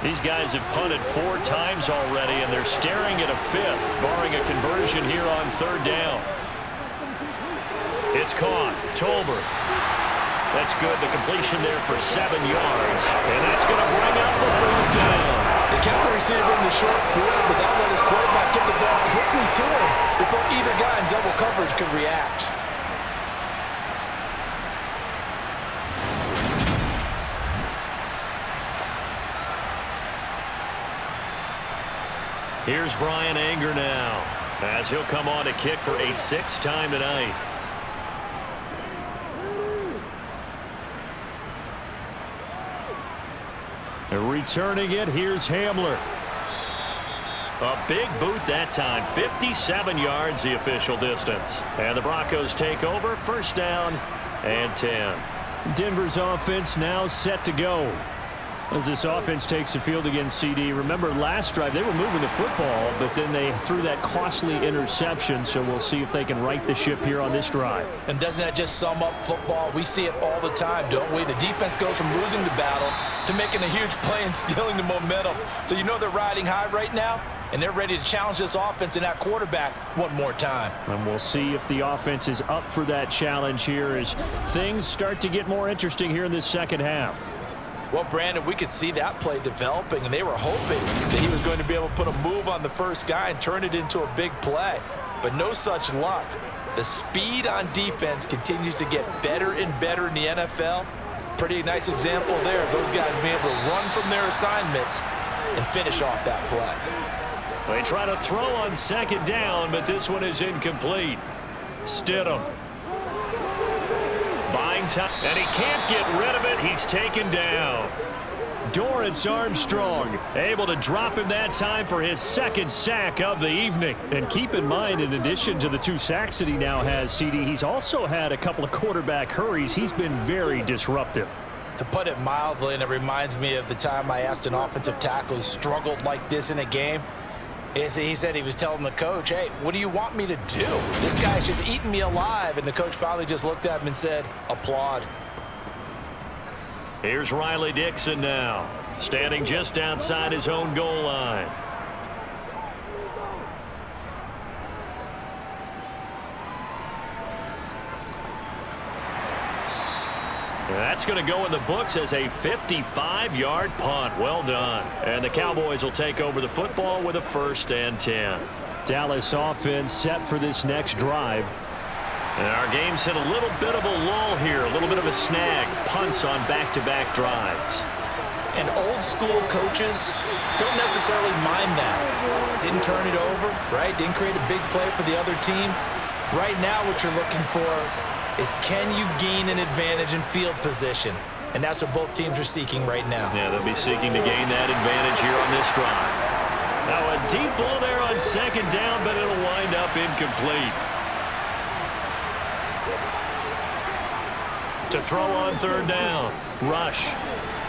These guys have punted 4 times already, and they're staring at a 5th, barring a conversion here on 3rd down. It's caught. Tolbert. That's good. The completion there for 7 yards. And that's going to bring up the 4th down. They kept the receiver in the short field, but that let his quarterback get the ball quickly to him before either guy in double coverage could react. Here's Brian Anger now, as he'll come on to kick for a 6th time tonight. Returning it, here's Hamler. A big boot that time, 57 yards the official distance. And the Broncos take over, 1st down and 10. Denver's offense now set to go. As this offense takes the field against CD, remember last drive they were moving the football, but then they threw that costly interception, so we'll see if they can right the ship here on this drive. And doesn't that just sum up football? We see it all the time, don't we? The defense goes from losing the battle to making a huge play and stealing the momentum. So you know they're riding high right now, and they're ready to challenge this offense and that quarterback one more time. And we'll see if the offense is up for that challenge here as things start to get more interesting here in this second half. Well, Brandon, we could see that play developing, and they were hoping that he was going to be able to put a move on the first guy and turn it into a big play. But no such luck. The speed on defense continues to get better and better in the NFL. Pretty nice example there of those guys being able to run from their assignments and finish off that play. They try to throw on 2nd down, but this one is incomplete. Stidham. Buying time, and he can't get rid of it. He's taken down. Dorrance Armstrong able to drop him that time for his 2nd sack of the evening. And keep in mind, in addition to the 2 sacks that he now has, CD, he's also had a couple of quarterback hurries. He's been very disruptive. To put it mildly, and it reminds me of the time I asked an offensive tackle who struggled like this in a game. He said he was telling the coach, hey, what do you want me to do? This guy's just eating me alive. And the coach finally just looked at him and said, applaud. Here's Riley Dixon now, standing just outside his own goal line. That's going to go in the books as a 55-yard punt. Well done. And the Cowboys will take over the football with a 1st and 10. Dallas offense set for this next drive. And our game's hit a little bit of a lull here, a little bit of a snag. Punts on back-to-back drives. And old school coaches don't necessarily mind that. Didn't turn it over, right? Didn't create a big play for the other team. Right now what you're looking for is, can you gain an advantage in field position? And that's what both teams are seeking right now. Yeah, they'll be seeking to gain that advantage here on this drive. Now a deep ball there on 2nd down, but it'll wind up incomplete. To throw on 3rd down. Rush.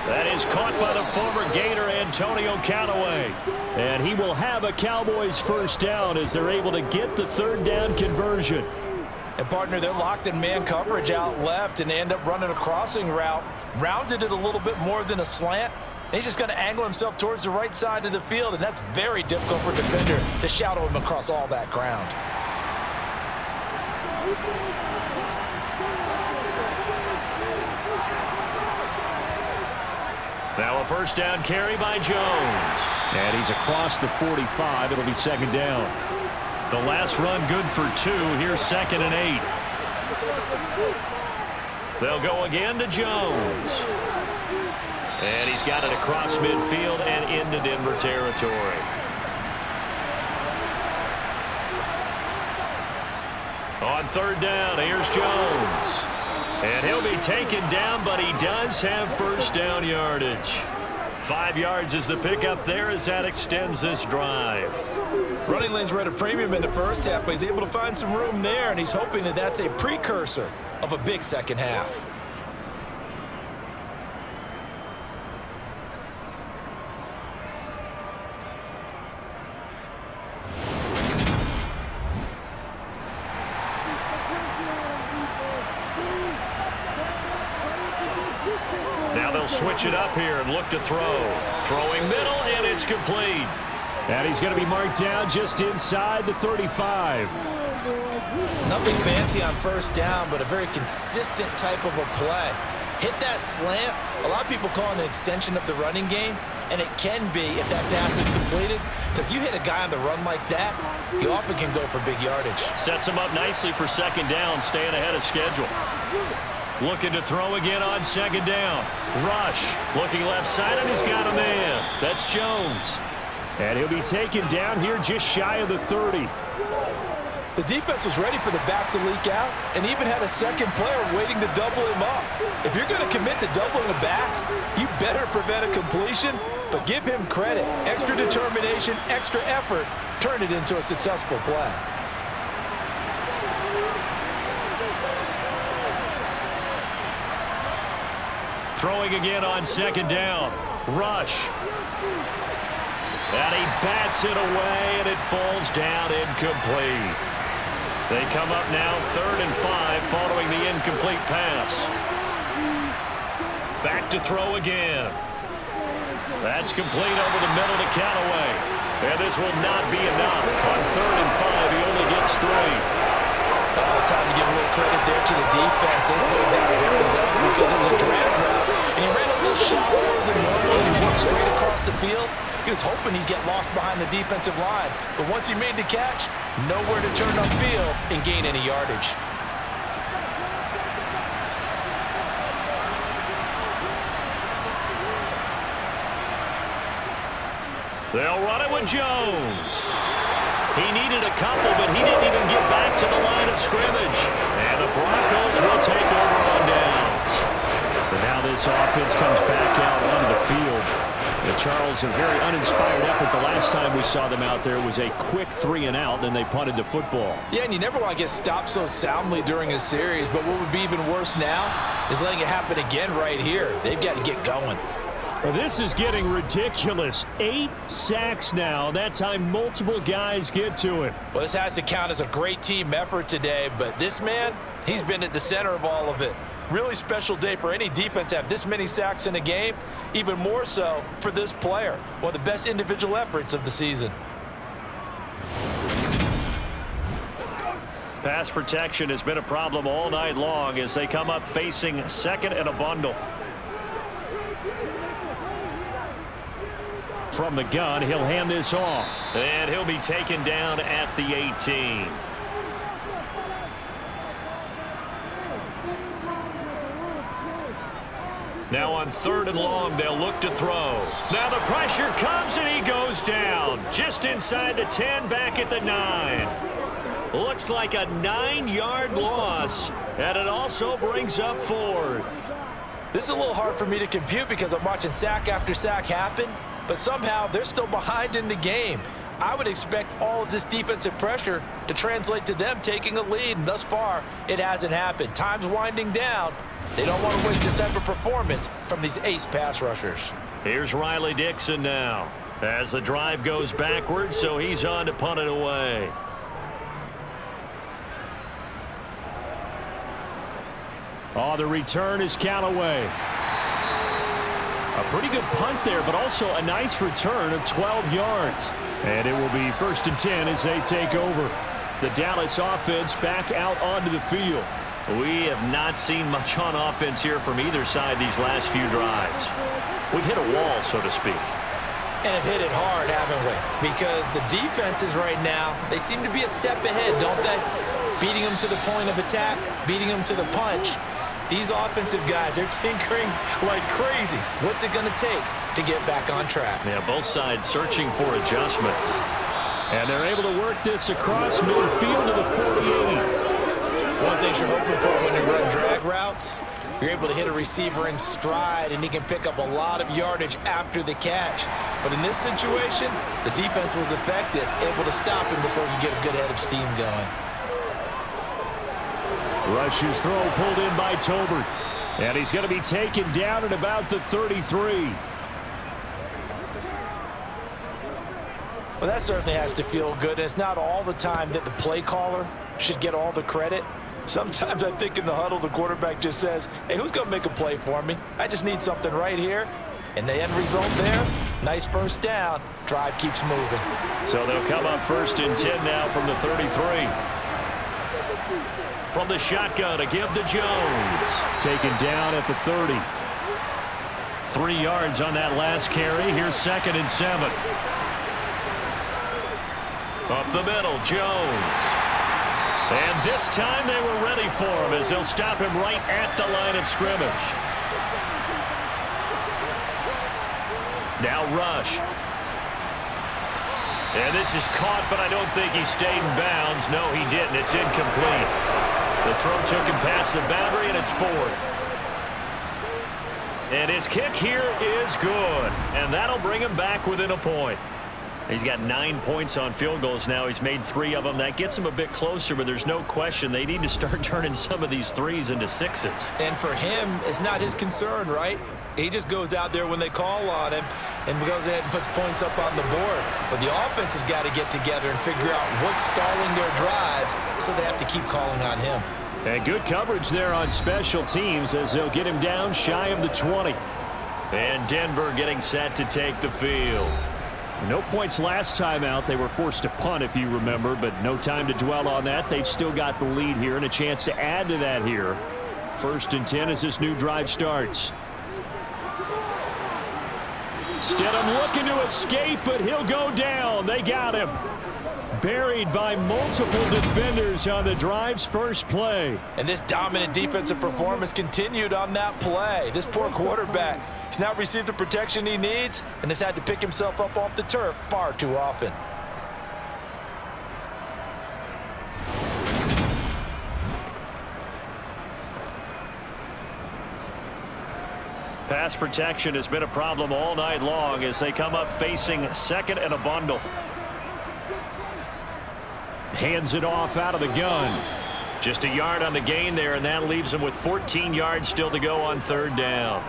That is caught by the former Gator Antonio Callaway. And he will have a Cowboys 1st down as they're able to get the 3rd down conversion. And, partner, they're locked in man coverage out left, and they end up running a crossing route. Rounded it a little bit more than a slant. And he's just going to angle himself towards the right side of the field, and that's very difficult for a defender to shadow him across all that ground. Now a 1st down carry by Jones. And he's across the 45. It'll be 2nd down. The last run good for 2. Here's 2nd and 8. They'll go again to Jones. And he's got it across midfield and into Denver territory. On 3rd down, here's Jones. And he'll be taken down, but he does have 1st down yardage. 5 yards is the pickup there as that extends this drive. Running lanes were at a premium in the first half, but he's able to find some room there, and he's hoping that that's a precursor of a big second half. Now they'll switch it up here and look to throw. Throwing middle. It's complete. And he's going to be marked down just inside the 35. Nothing fancy on first down, but a very consistent type of a play. Hit that slant. A lot of people call it an extension of the running game, and it can be if that pass is completed, because you hit a guy on the run like that, he often can go for big yardage. Sets him up nicely for second down, staying ahead of schedule. Looking to throw again on second down. Rush. Looking left side, and he's got a man. That's Jones. And he'll be taken down here just shy of the 30. The defense was ready for the back to leak out and even had a second player waiting to double him up. If you're going to commit to doubling a back, you better prevent a completion, but give him credit. Extra determination, extra effort, turn it into a successful play. Throwing again on second down. Rush. And he bats it away, and it falls down incomplete. They come up now 3rd and 5 following the incomplete pass. Back to throw again. That's complete over the middle to Callaway. And this will not be enough. On 3rd and 5, he only gets 3. It's time to give a little credit there to the defense. They played that very well because it was a drag route, and he ran a little shallower than normal as he walked straight across the field. He was hoping he'd get lost behind the defensive line, but once he made the catch, nowhere to turn upfield and gain any yardage. They'll run it with Jones. He needed a couple, but he didn't even get back to the line of scrimmage. And the Broncos will take over on downs. But now this offense comes back out onto the field. And Charles, a very uninspired effort. The last time we saw them out there was a quick 3 and out, then they punted the football. Yeah, and you never want to get stopped so soundly during a series, but what would be even worse now is letting it happen again right here. They've got to get going. Well, this is getting ridiculous. 8 sacks now. That time multiple guys get to him. Well, this has to count as a great team effort today, but this man, he's been at the center of all of it. Really special day for any defense to have this many sacks in a game, even more so for this player. One of the best individual efforts of the season. Pass protection has been a problem all night long as they come up facing second and a bundle. From the gun, he'll hand this off. And he'll be taken down at the 18. Now on 3rd and long, they'll look to throw. Now the pressure comes and he goes down. Just inside the 10, back at the 9. Looks like a 9-yard loss. And it also brings up 4th. This is a little hard for me to compute because I'm watching sack after sack happen, but somehow they're still behind in the game. I would expect all of this defensive pressure to translate to them taking a lead, and thus far, it hasn't happened. Time's winding down. They don't want to waste this type of performance from these ace pass rushers. Here's Riley Dixon now as the drive goes backwards, so he's on to punt it away. Oh, the return is Callaway. A pretty good punt there, but also a nice return of 12 yards. And it will be 1st and 10 as they take over. The Dallas offense back out onto the field. We have not seen much on offense here from either side these last few drives. We've hit a wall, so to speak. And have hit it hard, haven't we? Because the defenses right now, they seem to be a step ahead, don't they? Beating them to the point of attack, beating them to the punch. These offensive guys, they're tinkering like crazy. What's it going to take to get back on track? Yeah, both sides searching for adjustments. And they're able to work this across midfield to the 48. One thing you're hoping for when you run drag routes, you're able to hit a receiver in stride, and he can pick up a lot of yardage after the catch. But in this situation, the defense was effective, able to stop him before he get a good head of steam going. Rush's throw pulled in by Tolbert. And he's going to be taken down at about the 33. Well, that certainly has to feel good. It's not all the time that the play caller should get all the credit. Sometimes I think in the huddle, the quarterback just says, hey, who's going to make a play for me? I just need something right here. And the end result there, nice first down. Drive keeps moving. So they'll come up 1st and 10 now from the 33. From the shotgun, a give to Jones. Taken down at the 30. 3 yards on that last carry. Here's 2nd and 7. Up the middle, Jones. And this time they were ready for him as they'll stop him right at the line of scrimmage. Now Rush. And this is caught, but I don't think he stayed in bounds. No, he didn't. It's incomplete. The throw took him past the boundary, and it's 4th. And his kick here is good. And that'll bring him back within a point. He's got 9 points on field goals now. He's made 3 of them. That gets him a bit closer, but there's no question they need to start turning some of these 3s into 6s. And for him, it's not his concern, right? He just goes out there when they call on him and goes ahead and puts points up on the board. But the offense has got to get together and figure out what's stalling their drives, so they have to keep calling on him. And good coverage there on special teams as they'll get him down shy of the 20. And Denver getting set to take the field. No points last time out. They were forced to punt, if you remember, but no time to dwell on that. They've still got the lead here and a chance to add to that here. 1st and 10 as this new drive starts. Stidham looking to escape, but he'll go down. They got him. Buried by multiple defenders on the drive's first play. And this dominant defensive performance continued on that play. This poor quarterback, he's not received the protection he needs and has had to pick himself up off the turf far too often. Pass protection has been a problem all night long as they come up facing 2nd and a bundle. Hands it off out of the gun. Just a yard on the gain there, and that leaves them with 14 yards still to go on 3rd down.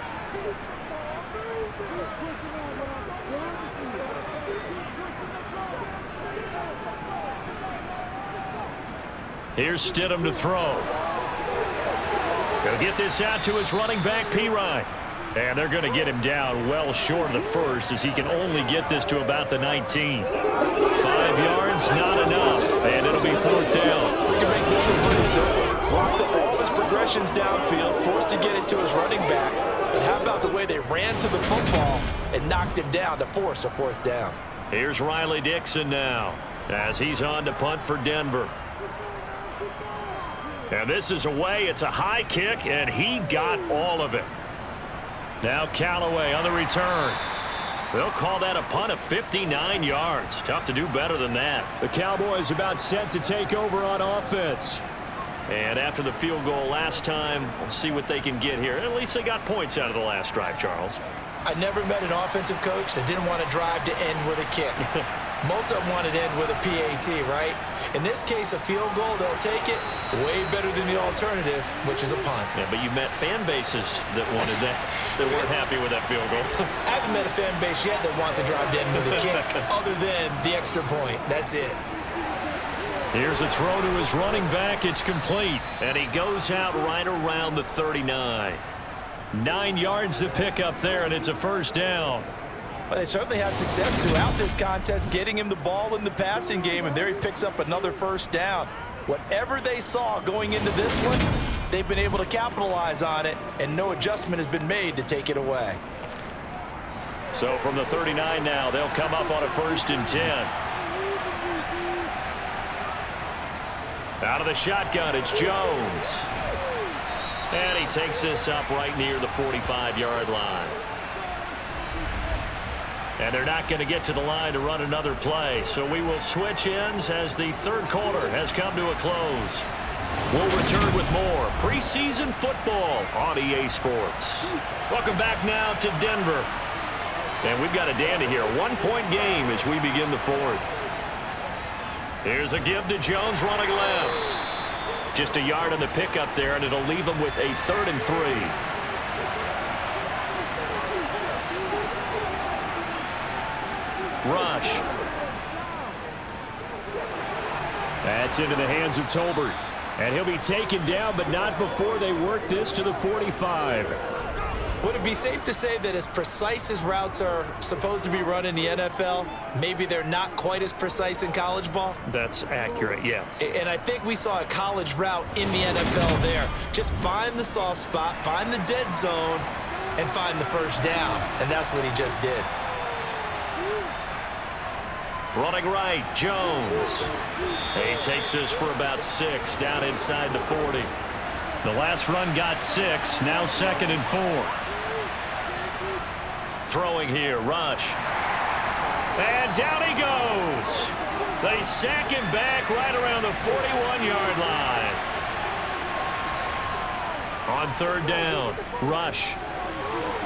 Here's Stidham to throw. He'll get this out to his running back, Pirine. And they're going to get him down well short of the 1st as he can only get this to about the 19. 5 yards, not enough. And it'll be 4th down. We can make this one pretty simple. Blocked up all his progressions downfield, forced to get it to his running back. But how about the way they ran to the football and knocked him down to force a 4th down? Here's Riley Dixon now as he's on to punt for Denver. And this is away. It's a high kick, and he got all of it. Now Callaway on the return. They'll call that a punt of 59 yards. Tough to do better than that. The Cowboys about set to take over on offense. And after the field goal last time, we'll see what they can get here. At least they got points out of the last drive, Charles. I never met an offensive coach that didn't want to drive to end with a kick. Most of them wanted to end with a PAT, right? In this case, a field goal, they'll take it. Way better than the alternative, which is a punt. Yeah, but you met fan bases that wanted that, that weren't happy with that field goal. I haven't met a fan base yet that wants to drive to end with a kick, other than the extra point. That's it. Here's a throw to his running back. It's complete. And he goes out right around the 39. 9 yards to pick up there, and it's a 1st down. Well, they certainly had success throughout this contest, getting him the ball in the passing game, and there he picks up another 1st down. Whatever they saw going into this one, they've been able to capitalize on it, and no adjustment has been made to take it away. So from the 39 now, they'll come up on a 1st and 10. Out of the shotgun, it's Jones. And he takes this up right near the 45-yard line. And they're not going to get to the line to run another play. So we will switch ends as the 3rd quarter has come to a close. We'll return with more preseason football on EA Sports. Welcome back now to Denver. And we've got a dandy here. 1-point game as we begin the 4th. Here's a give to Jones running left. Just a yard on the pickup there, and it'll leave them with a 3rd and 3. Rush. That's into the hands of Tolbert. And he'll be taken down, but not before they work this to the 45. Would it be safe to say that as precise as routes are supposed to be run in the NFL, maybe they're not quite as precise in college ball? That's accurate, yeah. And I think we saw a college route in the NFL there. Just find the soft spot, find the dead zone, and find the first down. And that's what he just did. Running right, Jones. He takes this for about 6, down inside the 40. The last run got 6, now 2nd and 4. Throwing here, rush. And down he goes. They sack him back right around the 41-yard line. On 3rd down, rush.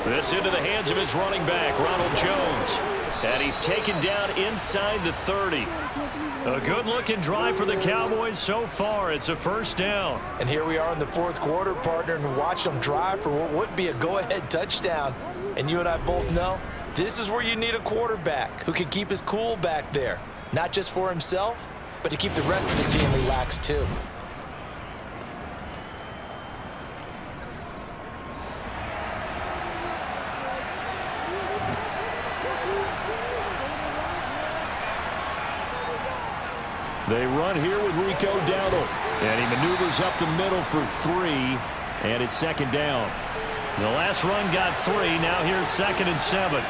This into the hands of his running back, Ronald Jones. And he's taken down inside the 30. A good-looking drive for the Cowboys so far. It's a 1st down. And here we are in the 4th quarter, partner, and watch them drive for what would be a go-ahead touchdown. And you and I both know this is where you need a quarterback who can keep his cool back there. Not just for himself, but to keep the rest of the team relaxed too. They run here with Rico Dowdle. And he maneuvers up the middle for 3. And it's 2nd down. The last run got 3. Now here's 2nd and 7.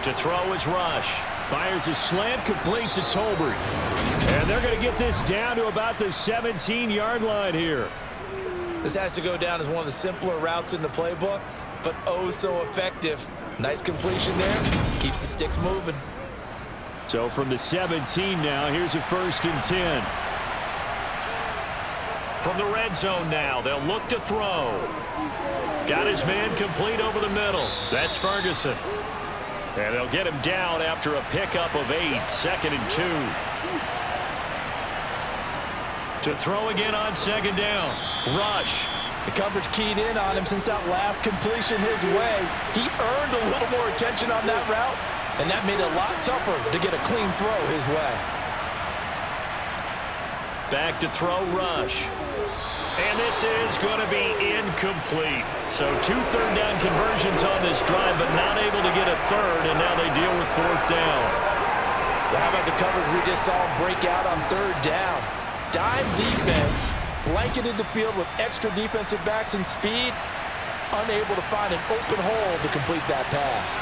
To throw is Rush. Fires a slant, complete to Tolbert. And they're going to get this down to about the 17-yard line here. This has to go down as one of the simpler routes in the playbook, but oh so effective. Nice completion there. Keeps the sticks moving. So from the 17 now, here's a 1st and 10. From the red zone now, they'll look to throw. Got his man complete over the middle. That's Ferguson. And they'll get him down after a pickup of 8, 2nd and 2. To throw again on 2nd down. Rush. The coverage keyed in on him since that last completion his way. He earned a little more attention on that route, and that made it a lot tougher to get a clean throw his way. Back to throw, Rush. And this is going to be incomplete. So 2 third-down conversions on this drive, but not able to get a 3rd, and now they deal with 4th down. Well, how about the coverage we just saw break out on 3rd down? Dime defense, blanketed the field with extra defensive backs and speed, unable to find an open hole to complete that pass.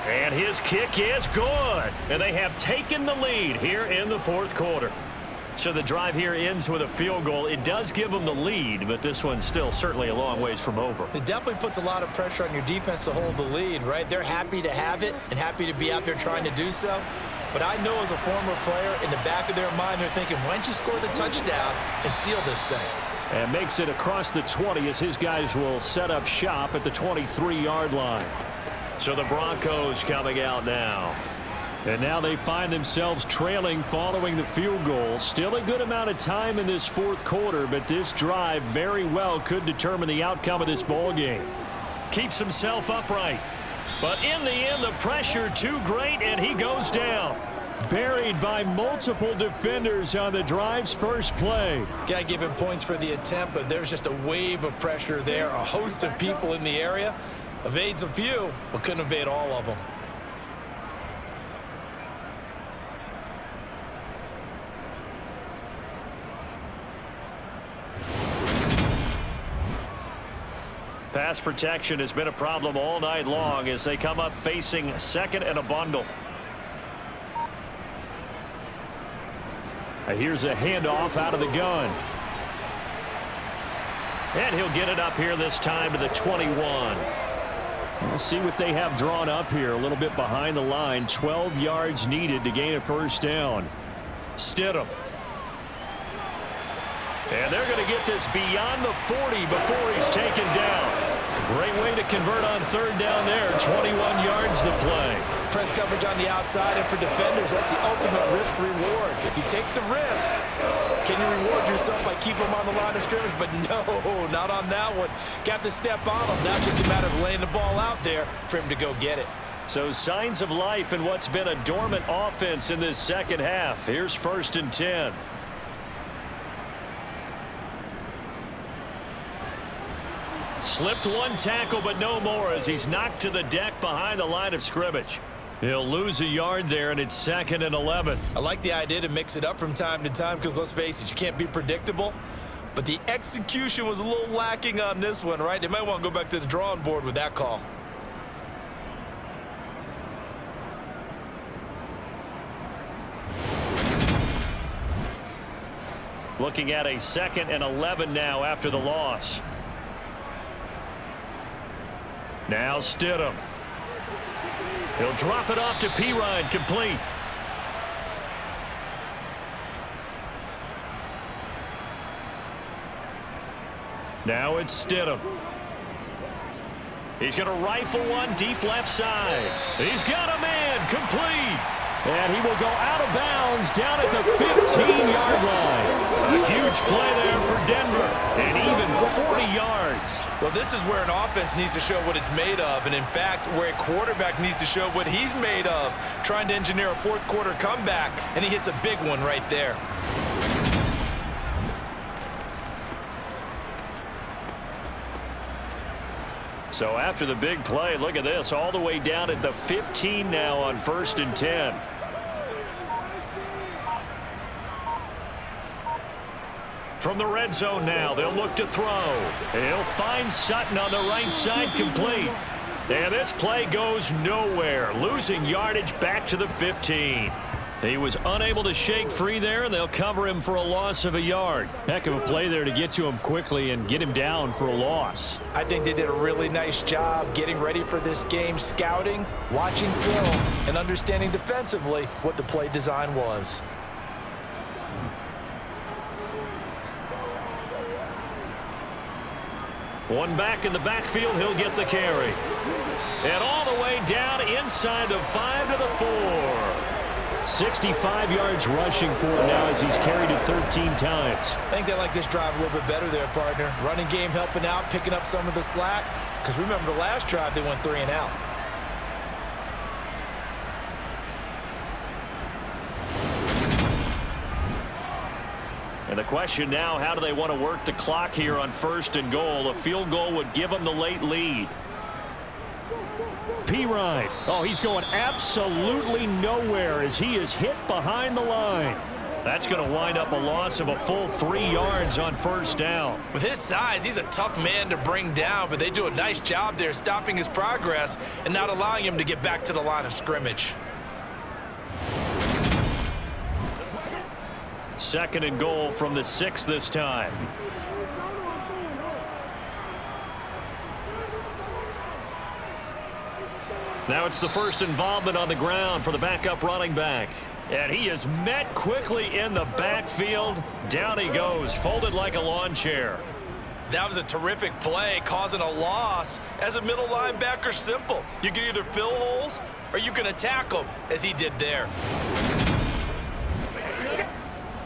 And his kick is good. And they have taken the lead here in the 4th quarter. So the drive here ends with a field goal. It does give them the lead, but this one's still certainly a long ways from over. It definitely puts a lot of pressure on your defense to hold the lead, right? They're happy to have it and happy to be out there trying to do so. But I know as a former player, in the back of their mind, they're thinking, why don't you score the touchdown and seal this thing? And makes it across the 20 as his guys will set up shop at the 23-yard line. So the Broncos coming out now. And now they find themselves trailing following the field goal. Still a good amount of time in this 4th quarter, but this drive very well could determine the outcome of this ball game. Keeps himself upright. But in the end, the pressure too great, and he goes down. Buried by multiple defenders on the drive's first play. Got to give him points for the attempt, but there's just a wave of pressure there. A host of people in the area. Evades a few, but couldn't evade all of them. Pass protection has been a problem all night long as they come up facing 2nd and a bundle. Here's a handoff out of the gun. And he'll get it up here this time to the 21. We'll see what they have drawn up here. A little bit behind the line. 12 yards needed to gain a 1st down. Stidham. And they're going to get this beyond the 40 before he's taken down. Great way to convert on 3rd down there. 21 yards to play. Press coverage on the outside, and for defenders, that's the ultimate risk-reward. If you take the risk, can you reward yourself by keeping them on the line of scrimmage? But no, not on that one. Got the step on him. Now just a matter of laying the ball out there for him to go get it. So signs of life in what's been a dormant offense in this 2nd half. Here's 1st and 10. Slipped one tackle, but no more as he's knocked to the deck behind the line of scrimmage. He'll lose a yard there, and it's 2nd and 11. I like the idea to mix it up from time to time because, let's face it, you can't be predictable. But the execution was a little lacking on this one, right? They might want to go back to the drawing board with that call. Looking at a 2nd and 11 now after the loss. Now Stidham. He'll drop it off to P-Ryan, complete. Now it's Stidham. He's going to rifle one deep left side. He's got a man, complete. And he will go out of bounds down at the 15-yard line. A huge play there for Denver, and even 40 yards. Well, this is where an offense needs to show what it's made of, and in fact, where a quarterback needs to show what he's made of, trying to engineer a fourth-quarter comeback, and he hits a big one right there. So after the big play, look at this, all the way down at the 15 now on 1st and 10. From the red zone now, they'll look to throw. He'll find Sutton on the right side, complete. And this play goes nowhere, losing yardage back to the 15. He was unable to shake free there, and they'll cover him for a loss of a yard. Heck of a play there to get to him quickly and get him down for a loss. I think they did a really nice job getting ready for this game, scouting, watching film, and understanding defensively what the play design was. One back in the backfield, he'll get the carry. And all the way down inside the 5 to the 4. 65 yards rushing for him now as he's carried it 13 times. I think they like this drive a little bit better there, partner. Running game helping out, picking up some of the slack. Because remember, the last drive, they went 3 and out. And the question now, how do they want to work the clock here on 1st and goal? A field goal would give them the late lead. P-Ryan. Oh, he's going absolutely nowhere as he is hit behind the line. That's going to wind up a loss of a full 3 yards on 1st down. With his size, he's a tough man to bring down, but they do a nice job there stopping his progress and not allowing him to get back to the line of scrimmage. 2nd and goal from the 6 this time. Now it's the first involvement on the ground for the backup running back. And he is met quickly in the backfield. Down he goes, folded like a lawn chair. That was a terrific play, causing a loss. As a middle linebacker, simple. You can either fill holes or you can attack them, as he did there.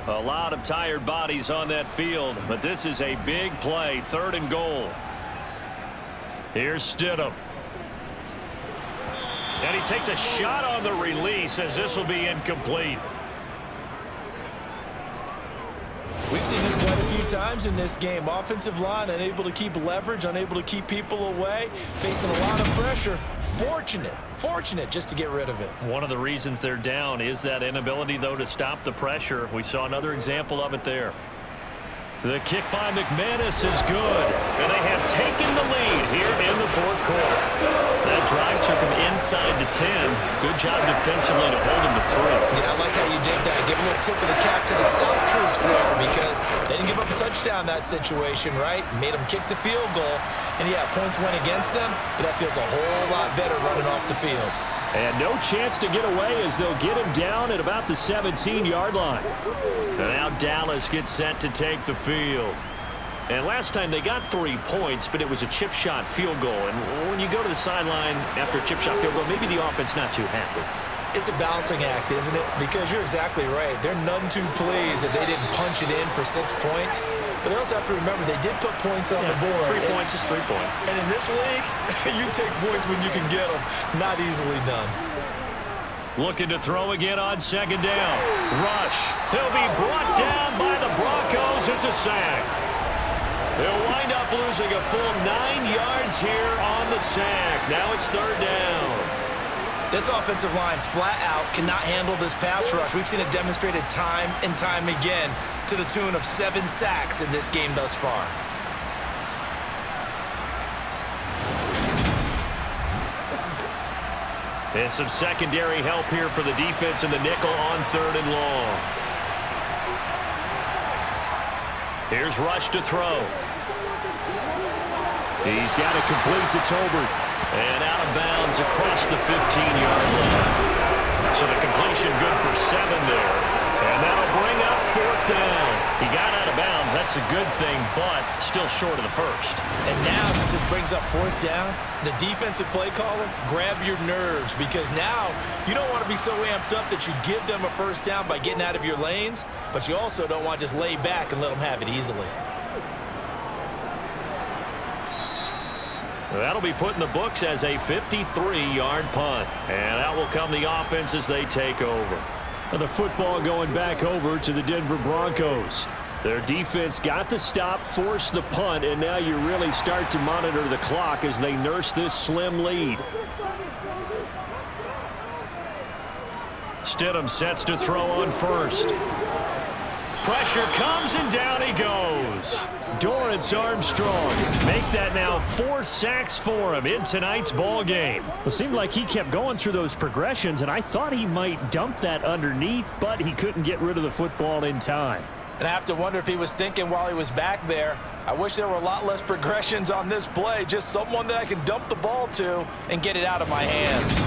A lot of tired bodies on that field, but this is a big play, 3rd and goal. Here's Stidham. And he takes a shot on the release as this will be incomplete. We've seen this quite a few times in this game. Offensive line unable to keep leverage, unable to keep people away, facing a lot of pressure. Fortunate just to get rid of it. One of the reasons they're down is that inability, though, to stop the pressure. We saw another example of it there. The kick by McManus is good, and they have taken the lead here in the 4th quarter. That drive took them inside the 10. Good job defensively to hold them to 3. Yeah, I like how you did that. Give a little tip of the cap to the stop troops there because they didn't give up a touchdown that situation, right? Made them kick the field goal, and yeah, points went against them, but that feels a whole lot better running off the field. And no chance to get away as they'll get him down at about the 17-yard line. And now Dallas gets set to take the field. And last time they got 3 points, but it was a chip shot field goal. And when you go to the sideline after a chip shot field goal, maybe the offense not too happy. It's a balancing act, isn't it? Because you're exactly right. They're none too pleased that they didn't punch it in for 6 points. But they also have to remember they did put points on the board. 3 points is 3 points. And in this league, you take points when you can get them. Not easily done. Looking to throw again on 2nd down. Rush. He'll be brought down by the Broncos. It's a sack. He'll wind up losing a full 9 yards here on the sack. Now it's third down. This offensive line flat out cannot handle this pass rush. We've seen it demonstrated time and time again to the tune of 7 sacks in this game thus far. And some secondary help here for the defense in the nickel on third and long. Here's Rush to throw. He's got it complete to Tolbert. And out of bounds across the 15-yard line. So the completion good for 7 there. And that'll bring up fourth down. He got out of bounds. That's a good thing, but still short of the first. And now, since this brings up fourth down, the defensive play caller, grab your nerves, because now you don't want to be so amped up that you give them a first down by getting out of your lanes, but you also don't want to just lay back and let them have it easily. That'll be put in the books as a 53-yard punt. And out will come the offense as they take over. The football going back over to the Denver Broncos. Their defense got the stop, forced the punt, and now you really start to monitor the clock as they nurse this slim lead. Stidham sets to throw on first. Pressure comes and down he goes. Dorrance Armstrong make that now 4 sacks for him in tonight's ball game. It seemed like he kept going through those progressions, and I thought he might dump that underneath, but he couldn't get rid of the football in time. And I have to wonder if he was thinking while he was back there, I wish there were a lot less progressions on this play, just someone that I can dump the ball to and get it out of my hands.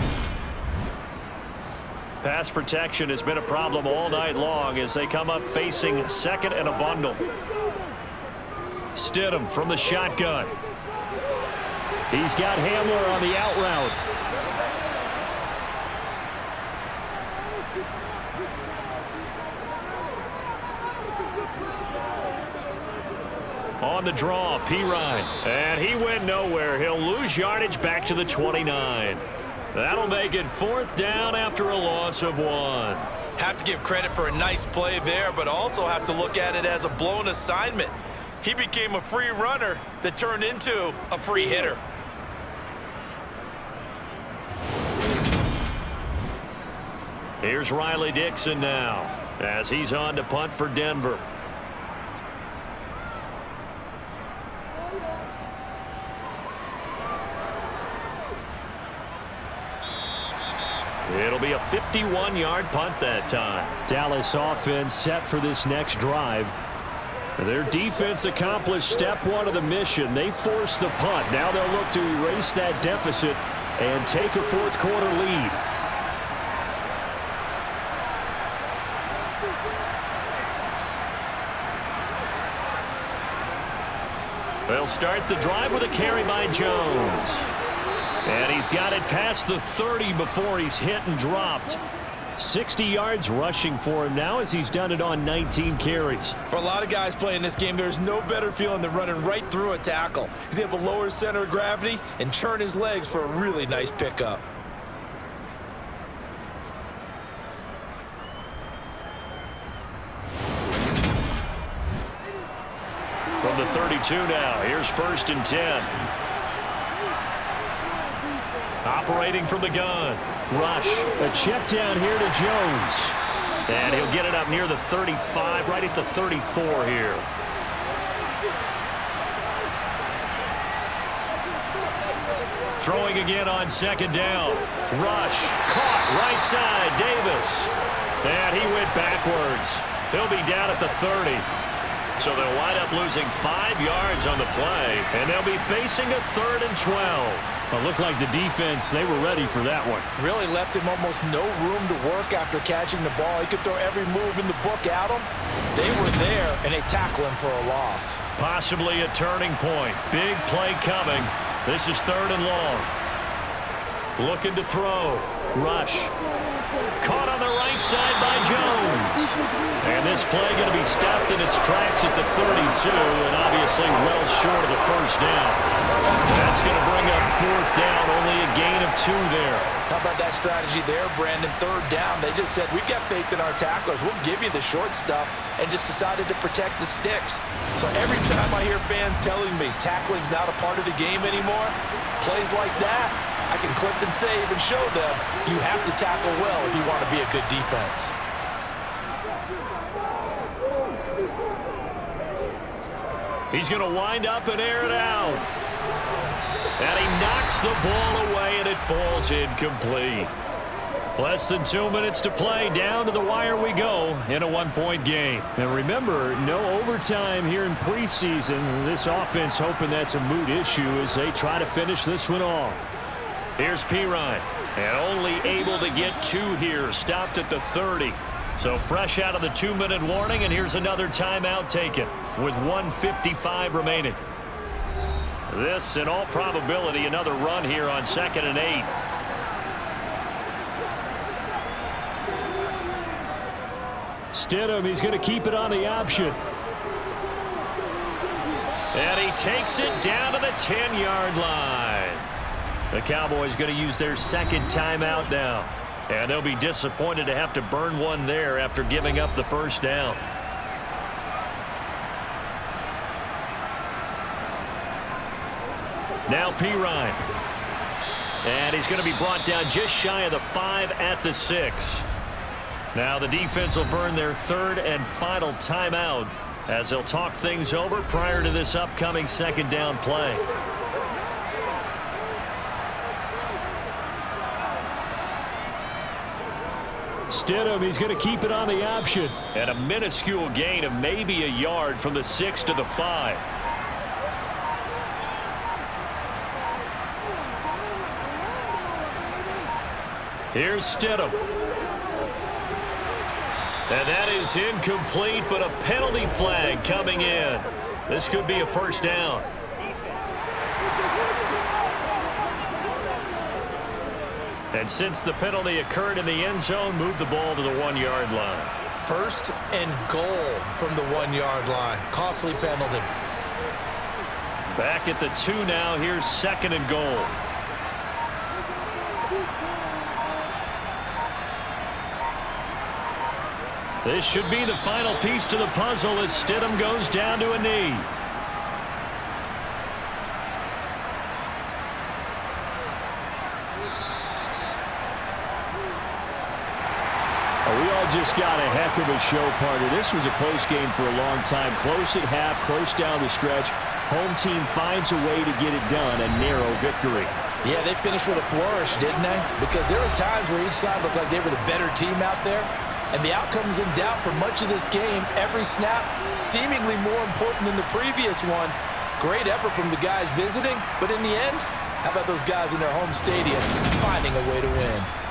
Pass protection has been a problem all night long as they come up facing second and a bundle. Stidham from the shotgun. He's got Hamler on the out route. On the draw, Pirine. And he went nowhere. He'll lose yardage back to the 29. That'll make it fourth down after a loss of 1. Have to give credit for a nice play there, but also have to look at it as a blown assignment. He became a free runner that turned into a free hitter. Here's Riley Dixon now as he's on to punt for Denver. It'll be a 51-yard punt that time. Dallas offense set for this next drive. Their defense accomplished step 1 of the mission. They forced the punt. Now they'll look to erase that deficit and take a fourth quarter lead. They'll start the drive with a carry by Jones. And he's got it past the 30 before he's hit and dropped. 60 yards rushing for him now as he's done it on 19 carries. For a lot of guys playing this game, there's no better feeling than running right through a tackle. He's able to lower his center of gravity and churn his legs for a really nice pickup. From the 32 now, here's 1st and 10. Operating from the gun. Rush. A check down here to Jones. And he'll get it up near the 35, right at the 34 here. Throwing again on 2nd down. Rush. Caught right side. Davis. And he went backwards. He'll be down at the 30. So they'll wind up losing 5 yards on the play. And they'll be facing a 3rd and 12. It looked like the defense, they were ready for that one. Really left him almost no room to work after catching the ball. He could throw every move in the book at him. They were there, and they tackle him for a loss. Possibly a turning point. Big play coming. This is 3rd and long. Looking to throw. Rush. Caught on the right side by Jones. And this play going to be stopped in its tracks at the 32, and obviously well short of the first down. That's That's going to bring up 4th down, only a gain of 2 there. How about that strategy there, Brandon? 3rd down. They just said, we've got faith in our tacklers. We'll give you the short stuff, and just decided to protect the sticks. So every time I hear fans telling me tackling's not a part of the game anymore, plays like that, I can clip and save and show them you have to tackle well if you want to be a good defense. He's going to wind up and air it out. And he knocks the ball away, and it falls incomplete. Less than 2 minutes to play. Down to the wire we go in a 1-point game. And remember, no overtime here in preseason. This offense hoping that's a moot issue as they try to finish this one off. Here's Pirine. And only able to get 2 here. Stopped at the 30. So fresh out of the 2-minute warning, and here's another timeout taken with 1:55 remaining. This, in all probability, another run here on 2nd and 8. Stidham, he's going to keep it on the option. And he takes it down to the 10-yard line. The Cowboys going to use their 2nd timeout now. And they'll be disappointed to have to burn one there after giving up the 1st down. Now Pirine. And he's going to be brought down just shy of the 5 at the 6. Now the defense will burn their 3rd and final timeout as they'll talk things over prior to this upcoming 2nd down play. Stidham, he's going to keep it on the option. And a minuscule gain of maybe a yard from the 6 to the 5. Here's Stidham. And that is incomplete, but a penalty flag coming in. This could be a 1st down. And since the penalty occurred in the end zone, move the ball to the 1-yard line. 1st and goal from the 1-yard line. Costly penalty. Back at the 2 now. Here's 2nd and goal. This should be the final piece to the puzzle as Stidham goes down to a knee. We all just got a heck of a show, partner. This was a close game for a long time. Close at half, close down the stretch. Home team finds a way to get it done. A narrow victory. Yeah, they finished with a flourish, didn't they? Because there were times where each side looked like they were the better team out there. And the outcome's in doubt for much of this game. Every snap seemingly more important than the previous one. Great effort from the guys visiting. But in the end, how about those guys in their home stadium finding a way to win?